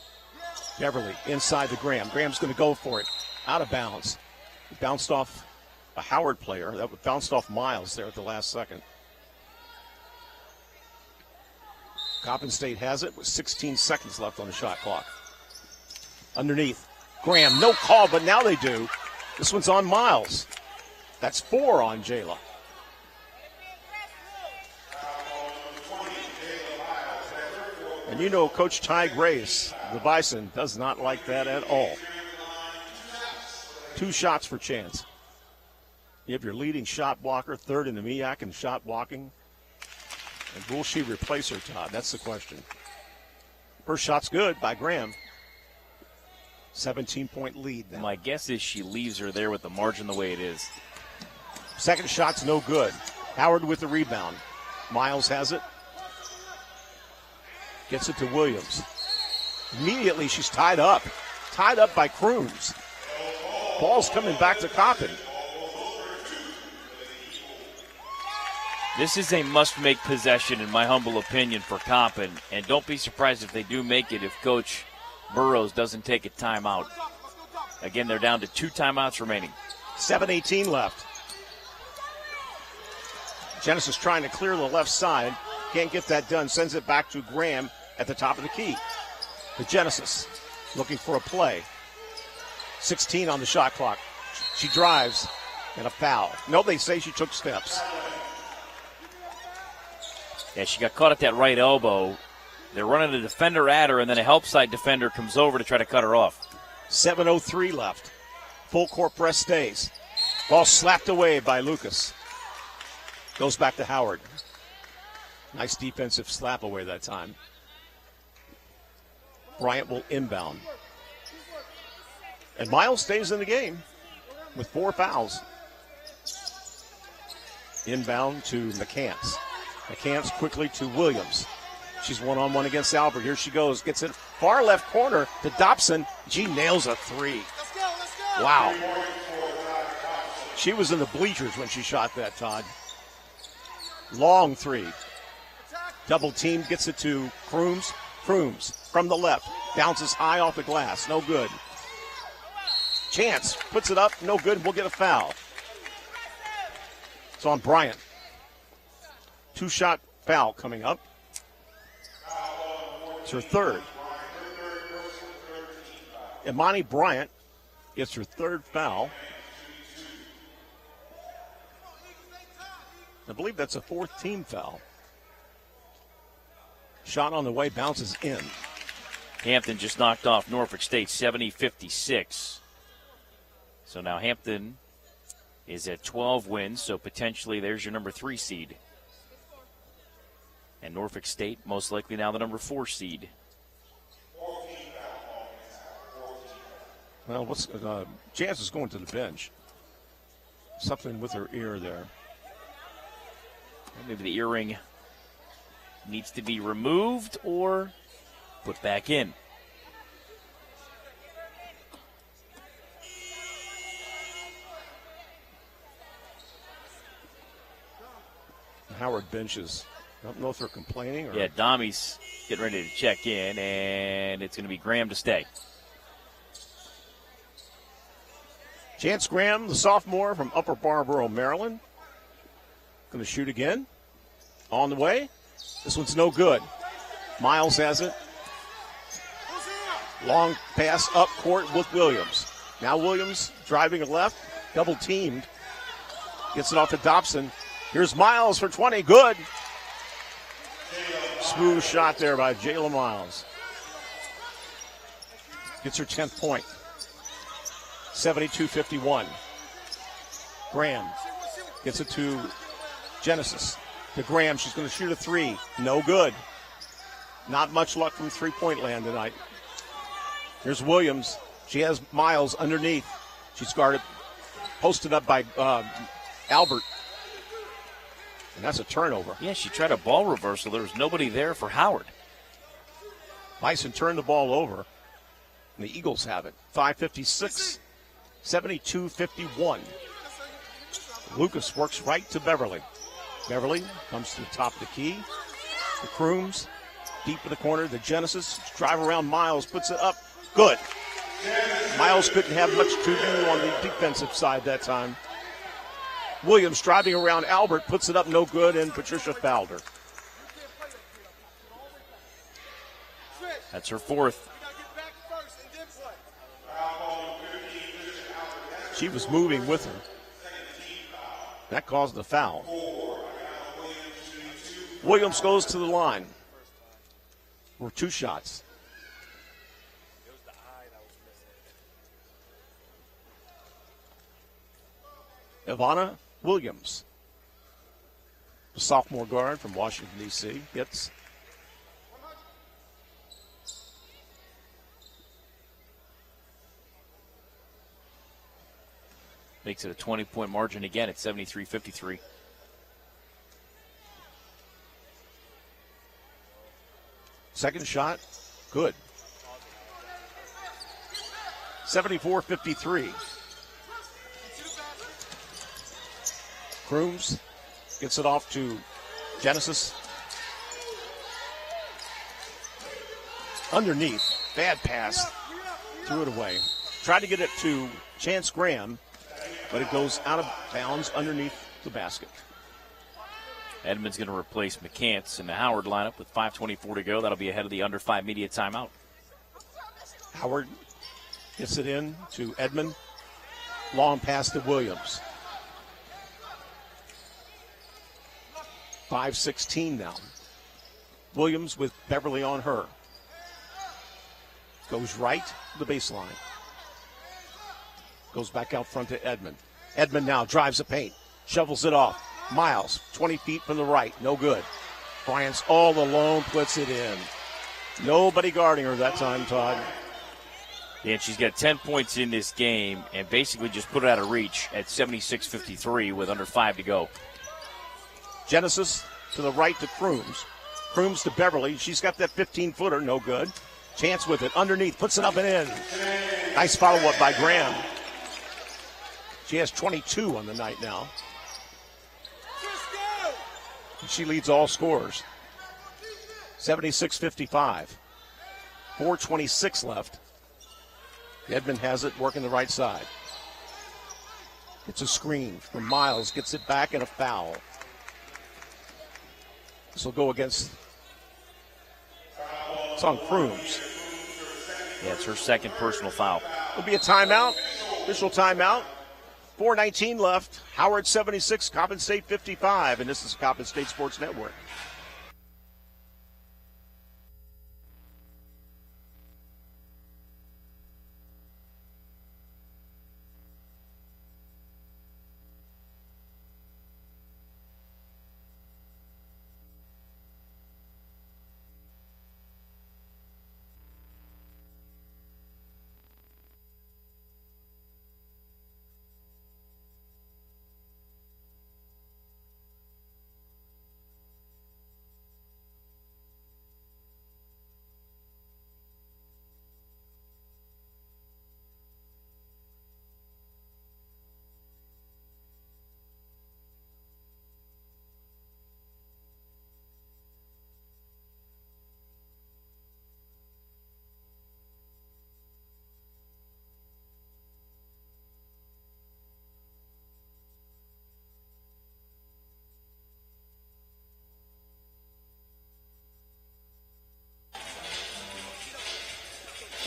Speaker 2: Beverly inside to Graham. Graham's going to go for it. Out of bounds. It bounced off a Howard player. That bounced off Miles there at the last second. Coppin State has it with 16 seconds left on the shot clock. Underneath. Graham, no call, but now they do. This one's on Miles. That's 4 on Jayla. And you know Coach Ty Grace, the Bison, does not like that at all. 2 shots for Chance. You have your leading shot blocker, third in the MEAC in shot blocking. And will she replace her, Todd? That's the question. First shot's good by Graham. 17-point lead now.
Speaker 1: My guess is she leaves her there with the margin the way it is.
Speaker 2: Second shot's no good. Howard with the rebound. Miles has it. Gets it to Williams. Immediately she's tied up. Tied up by Crooms. Ball's coming back to Coppin.
Speaker 1: This is a must-make possession, in my humble opinion, for Coppin. And don't be surprised if they do make it if Coach Burrows doesn't take a timeout. Again, they're down to 2 timeouts remaining.
Speaker 2: 7:18 left. Genesis trying to clear the left side. Can't get that done. Sends it back to Graham at the top of the key. The Genesis looking for a play. 16 on the shot clock. She drives and a foul. No, they say she took steps.
Speaker 1: Yeah, she got caught at that right elbow. They're running a defender at her, and then a help side defender comes over to try to cut her off.
Speaker 2: 7:03 left. Full court press stays. Ball slapped away by Lucas. Goes back to Howard. Nice defensive slap away that time. Bryant will inbound. And Miles stays in the game with 4 fouls. Inbound to McCants. McCants quickly to Williams. She's one-on-one against Albert. Here she goes. Gets it far left corner to Dobson. She nails a 3. Wow. She was in the bleachers when she shot that, Todd. Long 3. Double team, gets it to Crooms. Crooms from the left. Bounces high off the glass. No good. Chance puts it up. No good. We'll get a foul. It's on Bryant. 2-shot foul coming up. It's her third. Imani Bryant gets her 3rd foul. I believe that's a 4th team foul. Shot on the way, bounces in.
Speaker 1: Hampton just knocked off Norfolk State 70-56. So now Hampton is at 12 wins, so potentially there's your number 3 seed. And Norfolk State most likely now the number 4 seed.
Speaker 2: Well, Jazz is going to the bench. Something with her ear there.
Speaker 1: Maybe the earring needs to be removed or put back in.
Speaker 2: Howard benches. I don't know if they're complaining or.
Speaker 1: Yeah, Dommy's getting ready to check in, and it's going to be Graham to stay.
Speaker 2: Chance Graham, the sophomore from Upper Barbaro, Maryland. Going to shoot again. On the way. This one's no good. Miles has it. Long pass up court with Williams. Now Williams driving left. Double teamed. Gets it off to Dobson. Here's Miles for 20. Good. Smooth shot there by Jayla Miles. Gets her 10th point. 72-51. Graham gets it to Genesis. To Graham. She's going to shoot a three. No good. Not much luck from three-point land tonight. Here's Williams. She has Miles underneath. She's guarded, posted up by Albert. And that's a turnover.
Speaker 1: Yeah, she tried a ball reversal. There was nobody there for Howard.
Speaker 2: Bison turned the ball over, and the Eagles have it. 5:56, 72-51. Lucas works right to Beverly. Beverly comes to the top of the key. The Crooms, deep in the corner. The Genesis, drive around Miles, puts it up. Good. Miles couldn't have much to do on the defensive side that time. Williams driving around Albert, puts it up, no good, and Patricia fouled her.
Speaker 1: That's her fourth.
Speaker 2: She was moving with her. That caused the foul. Williams goes to the line. For two shots. Ivana Williams, the sophomore guard from Washington, D.C., hits.
Speaker 1: Makes it a 20-point margin again at 73-53.
Speaker 2: Second shot, good. 74-53. Crooms gets it off to Genesis. Underneath, bad pass, threw it away. Tried to get it to Chance Graham, but it goes out of bounds underneath the basket.
Speaker 1: Edmonds going to replace McCants in the Howard lineup with 5:24 to go. That'll be ahead of the under 5 media timeout.
Speaker 2: Howard gets it in to Edmond. Long pass to Williams. 5:16 now. Williams with Beverly on her. Goes right to the baseline. Goes back out front to Edmond. Edmond now drives the paint. Shovels it off. Miles, 20 feet from the right. No good. Bryant's all alone, puts it in. Nobody guarding her that time, Todd.
Speaker 1: Yeah, and she's got 10 points in this game and basically just put it out of reach at 76-53 with under 5 to go.
Speaker 2: Genesis to the right to Crooms. Crooms to Beverly. She's got that 15-footer. No good. Chance with it. Underneath. Puts it up and in. Nice follow-up by Graham. She has 22 on the night now. She leads all scorers. 76-55. 4:26 left. Edmond has it, working the right side. It's a screen from Miles. Gets it back and a foul. This will go against. It's on Crooms.
Speaker 1: Yeah, it's her second personal foul.
Speaker 2: It'll be a timeout. Official timeout. 4:19 left. Howard 76, Coppin State 55, and this is Coppin State Sports Network.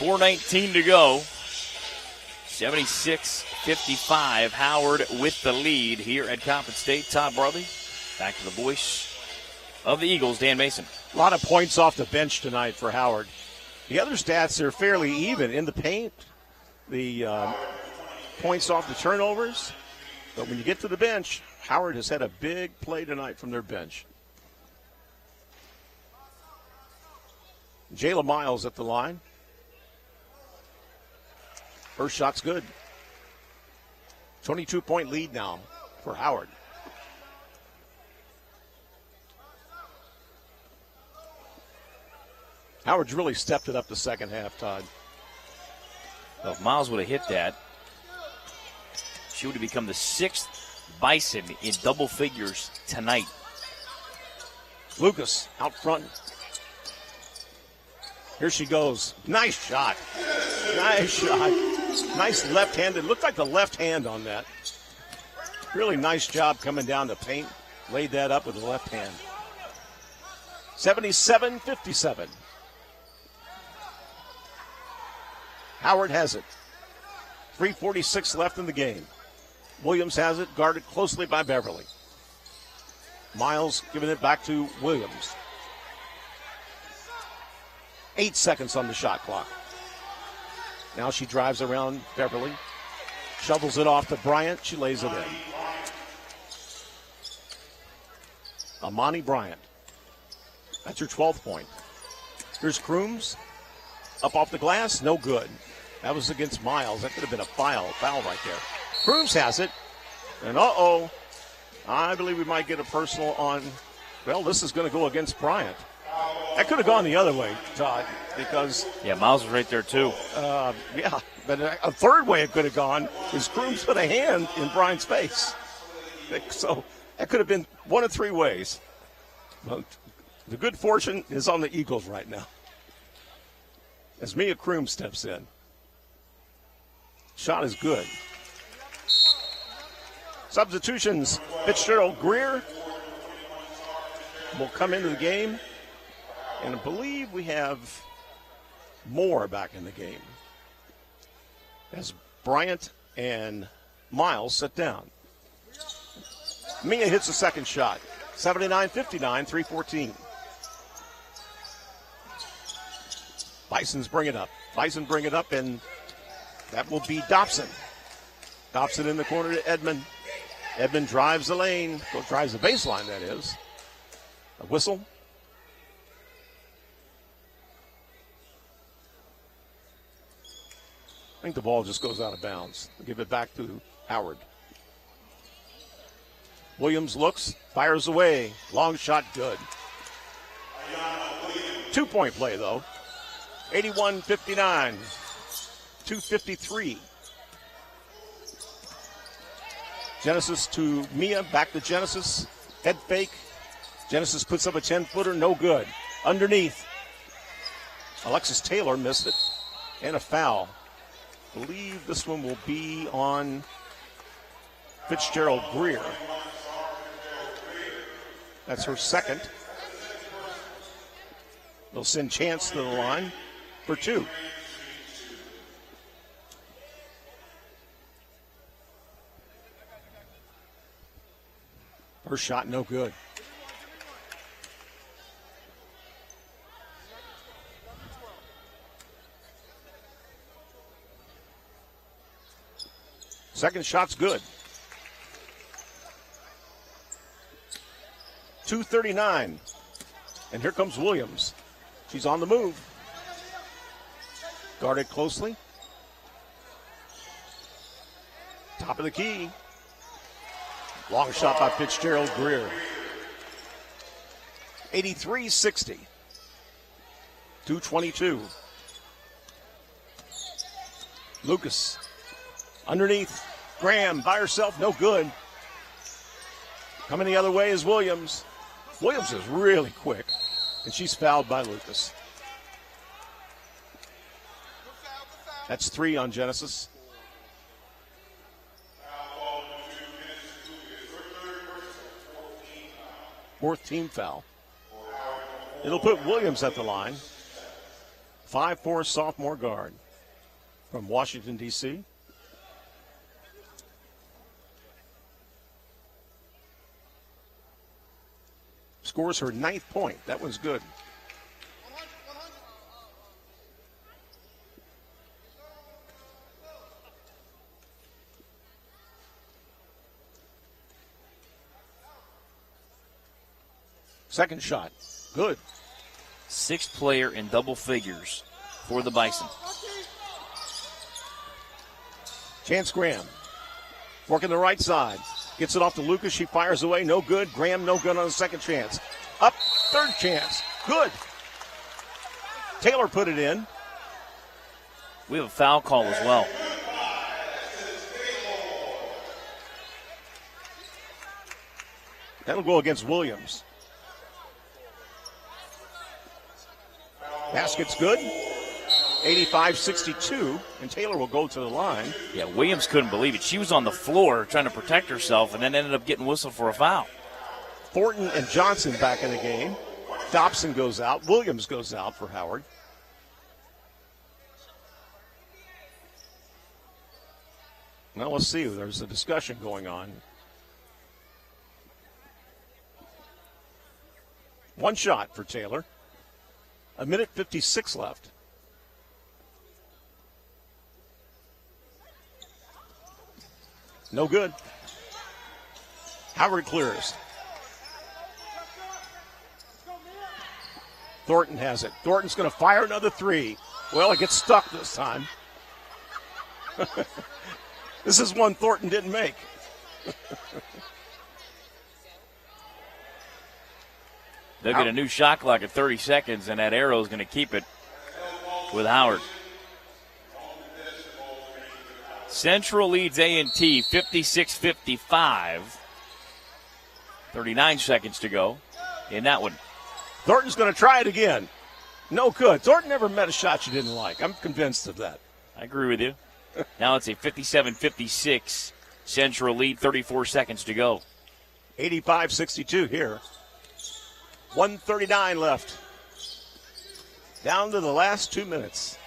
Speaker 1: 4:19 to go. 76-55. Howard with the lead here at Coppin State. Todd Barley, back to the voice of the Eagles, Dan Mason.
Speaker 2: A lot of points off the bench tonight for Howard. The other stats are fairly even in the paint. The points off the turnovers. But when you get to the bench, Howard has had a big play tonight from their bench. Jayla Miles at the line. First shot's good. 22-point lead now for Howard. Howard's really stepped it up the second half, Todd.
Speaker 1: Well, if Miles would have hit that, she would have become the 6th Bison in double figures tonight.
Speaker 2: Lucas out front. Here she goes. Nice shot. Nice shot. Nice left-handed. Looked like the left hand on that. Really nice job coming down to paint. Laid that up with the left hand. 77-57. Howard has it. 3:46 left in the game. Williams has it, guarded closely by Beverly. Miles giving it back to Williams. 8 seconds on the shot clock. Now she drives around Beverly. Shovels it off to Bryant. She lays it in. Amani Bryant. That's her 12th point. Here's Crooms. Up off the glass. No good. That was against Miles. That could have been a foul right there. Crooms has it. And I believe we might get a personal on, well, this is going to go against Bryant. That could have gone the other way, Todd, because...
Speaker 1: Yeah, Miles was right there, too.
Speaker 2: Yeah, but a third way it could have gone is Crooms put a hand in Bryant's face. So that could have been one of three ways. But the good fortune is on the Eagles right now. As Mia Crooms steps in. Shot is good. Substitutions, Fitzgerald Greer will come into the game. And I believe we have Moore back in the game as Bryant and Miles sit down. Mia hits the second shot. 79-59, 3:14. Bison's bring it up. Bison bring it up, and that will be Dobson. Dobson in the corner to Edmond. Edmond drives the lane. Drives the baseline, that is. A whistle. I think the ball just goes out of bounds. We'll give it back to Howard. Williams looks, fires away. Long shot, good. 2-point play, though. 81-59. 2:53. Genesis to Mia, back to Genesis. Head fake. Genesis puts up a 10-footer, no good. Underneath. Alexis Taylor missed it. And a foul. I believe this one will be on Fitzgerald Greer. That's her second. They'll send Chance to the line for two. Her shot no good. Second shot's good. 2:39. And here comes Williams. She's on the move. Guarded closely. Top of the key. Long shot by Fitzgerald Greer. 83-60. 2:22. Lucas. Underneath. Graham by herself, no good. Coming the other way is Williams. Williams is really quick, and she's fouled by Lucas. That's 3 on Genesis. Fourth team foul. It'll put Williams at the line. 5'4" sophomore guard from Washington, D.C. Scores her 9th point. That one's good. Second shot. Good.
Speaker 1: 6th player in double figures for the Bison.
Speaker 2: Chance Graham working the right side. Gets it off to Lucas. She fires away. No good. Graham no good on the second chance. Up. Third chance. Good. Taylor put it in.
Speaker 1: We have a foul call as well.
Speaker 2: That'll go against Williams. Basket's good. 85-62, and Taylor will go to the line.
Speaker 1: Yeah, Williams couldn't believe it. She was on the floor trying to protect herself and then ended up getting whistled for a foul.
Speaker 2: Thornton and Johnson back in the game. Dobson goes out. Williams goes out for Howard. Now let's see. There's a discussion going on. One shot for Taylor. 1:56 left. No good. Howard clears. Thornton has it. Thornton's going to fire another three. Well, it gets stuck this time. This is one Thornton didn't make.
Speaker 1: They'll get a new shot clock at 30 seconds, and that arrow is going to keep it with Howard. Central leads A&T 56-55. 39 seconds to go in that one.
Speaker 2: Thornton's going to try it again. No good. Thornton never met a shot you didn't like. I'm convinced of that.
Speaker 1: I agree with you. Now it's a 57-56 Central lead, 34 seconds to go.
Speaker 2: 85-62 here. 1:39 left. Down to the last 2 minutes.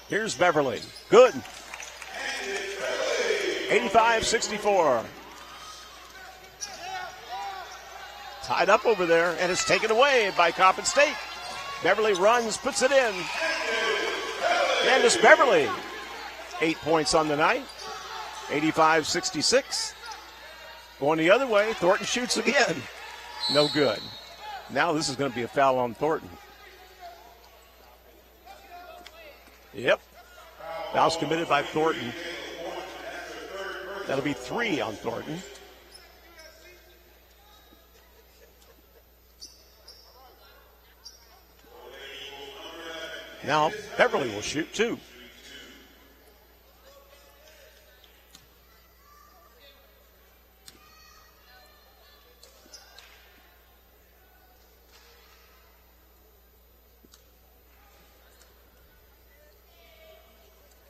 Speaker 2: Here's Beverly. Good. 85-64. Tied up over there, and it's taken away by Coppin State. Beverly runs, puts it in. Candace Beverly, 8 points on the night. 85-66. Going the other way, Thornton shoots again. No good. Now this is going to be a foul on Thornton. Yep. Foul's committed by Thornton. That'll be 3 on Thornton. Now Beverly will shoot 2.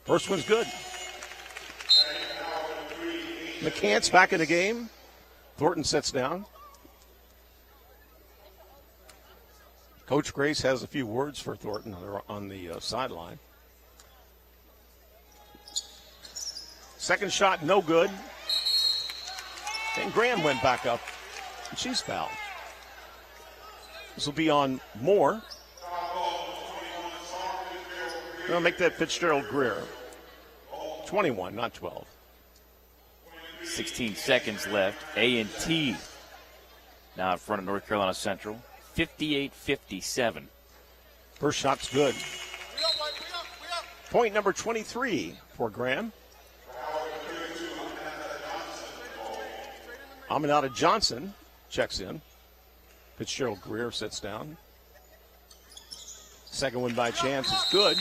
Speaker 2: First one's good. McCants back in the game. Thornton sits down. Coach Grace has a few words for Thornton on the sideline. Second shot, no good. And Graham went back up, and she's fouled. This will be on Moore. They'll make that Fitzgerald Greer. 21, not 12.
Speaker 1: 16 seconds left. A&T now in front of North Carolina Central. 58-57.
Speaker 2: First shot's good. Point number 23 for Graham. Aminata Johnson checks in. Fitzgerald Greer sits down. Second one by Chance is good.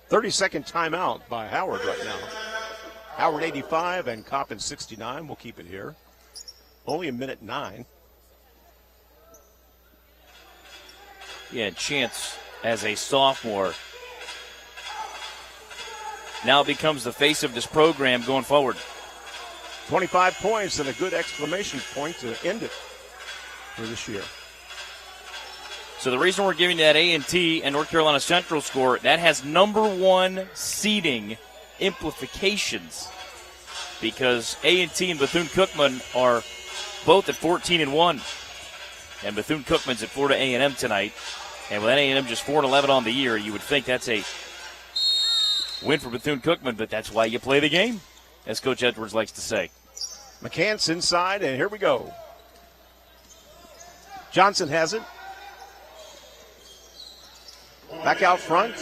Speaker 2: 30-second timeout by Howard right now. Howard 85 and Coppin 69. We'll keep it here. Only 1:09.
Speaker 1: Yeah, Chance as a sophomore now becomes the face of this program going forward.
Speaker 2: 25 points and a good exclamation point to end it for this year.
Speaker 1: So the reason we're giving that A&T and North Carolina Central score, that has number one seeding implications because A&T and Bethune-Cookman are both at 14-1. And Bethune-Cookman's at Florida A&M tonight. And with A&M just 4-11 on the year, you would think that's a win for Bethune-Cookman, but that's why you play the game, as Coach Edwards likes to say.
Speaker 2: McCants inside, and here we go. Johnson has it. Back out front.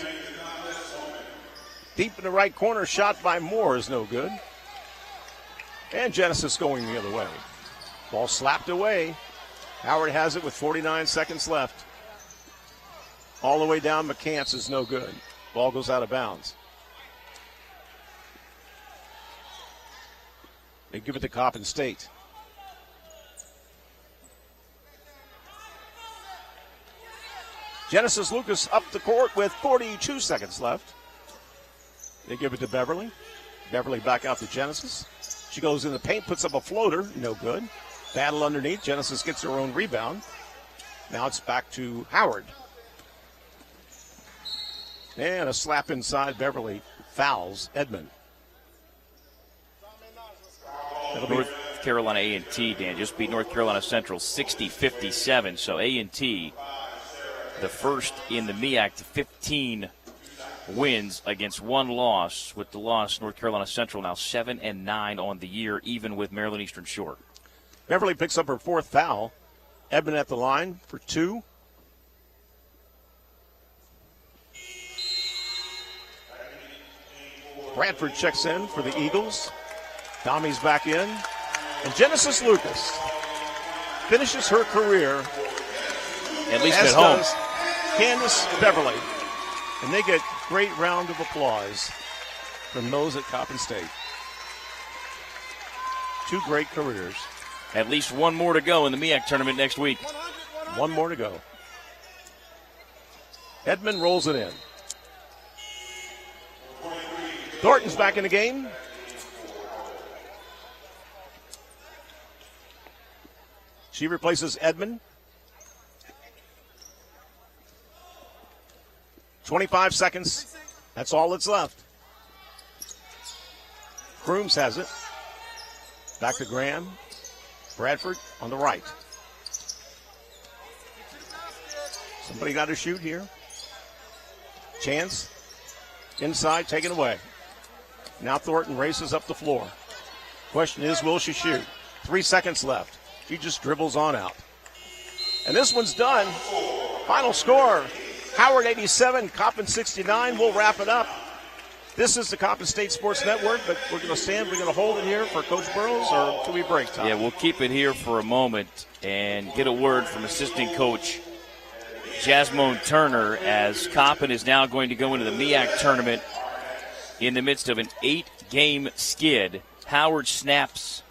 Speaker 2: Deep in the right corner, shot by Moore is no good. And Genesis going the other way. Ball slapped away. Howard has it with 49 seconds left. All the way down, McCants is no good. Ball goes out of bounds. They give it to Coppin State. Genesis Lucas up the court with 42 seconds left. They give it to Beverly. Beverly back out to Genesis. She goes in the paint, puts up a floater, no good. Battle underneath. Genesis gets her own rebound. Now it's back to Howard. And a slap inside. Beverly fouls Edmond.
Speaker 1: North Carolina A&T, Dan, just beat North Carolina Central 60-57. So A&T, the first in the MEAC to 15 wins against one loss. With the loss, North Carolina Central now 7-9 on the year, even with Maryland Eastern Shore.
Speaker 2: Beverly picks up her fourth foul. Edmond at the line for two. Bradford checks in for the Eagles. Tommy's back in. And Genesis Lucas finishes her career,
Speaker 1: at least
Speaker 2: as
Speaker 1: at home,
Speaker 2: does Candace Beverly. And they get great round of applause from those at Coppin State. Two great careers.
Speaker 1: At least one more to go in the MEAC tournament next week.
Speaker 2: One more to go. Edmond rolls it in. Thornton's back in the game. She replaces Edmond. 25 seconds. That's all that's left. Crooms has it. Back to Graham. Bradford on the right. Somebody got to shoot here. Chance. Inside, taken away. Now Thornton races up the floor. Question is, will she shoot? 3 seconds left. She just dribbles on out. And this one's done. Final score, Howard 87, Coppin 69. We'll wrap it up. This is the Coppin State Sports Network, but we're going to hold it here for Coach Burrows, or can we break time?
Speaker 1: Yeah, we'll keep it here for a moment and get a word from assistant coach Jasmine Turner, as Coppin is now going to go into the MEAC tournament in the midst of an 8-game skid. Howard snaps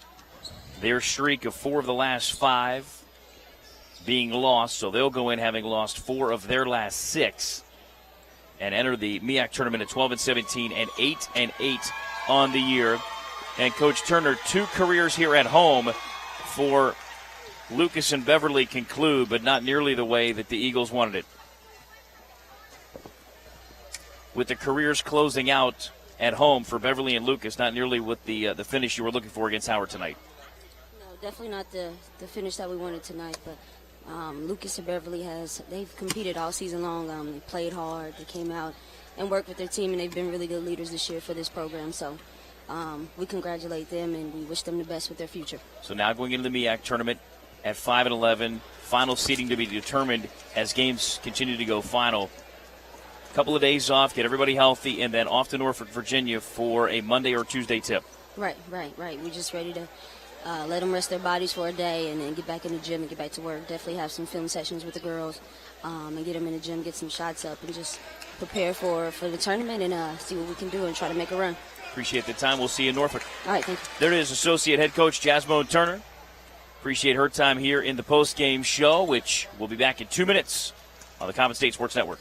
Speaker 1: their streak of 4 of the last 5 being lost, so they'll go in having lost 4 of their last 6 and enter the MEAC tournament at 12-17 and 8-8 on the year. And Coach Turner, 2 careers here at home for Lucas and Beverly conclude, but not nearly the way that the Eagles wanted it. With the careers closing out at home for Beverly and Lucas, not nearly with the finish you were looking for against Howard tonight.
Speaker 5: No, definitely not the finish that we wanted tonight, but Lucas and Beverly they've competed all season long. They played hard, they came out and worked with their team, and they've been really good leaders this year for this program. So we congratulate them, and we wish them the best with their future.
Speaker 1: So now going into the MEAC tournament at 5-11, final seeding to be determined as games continue to go final. Couple of days off, get everybody healthy, and then off to Norfolk, Virginia for a Monday or Tuesday tip.
Speaker 5: Right. We're just ready to let them rest their bodies for a day and then get back in the gym and get back to work. Definitely have some film sessions with the girls and get them in the gym, get some shots up, and just prepare for the tournament and see what we can do and try to make a run.
Speaker 1: Appreciate the time. We'll see you in Norfolk.
Speaker 5: All right, thank you.
Speaker 1: There it is, Associate Head Coach Jasmine Turner. Appreciate her time here in the post-game show, which will be back in 2 minutes on the Coppin State Sports Network.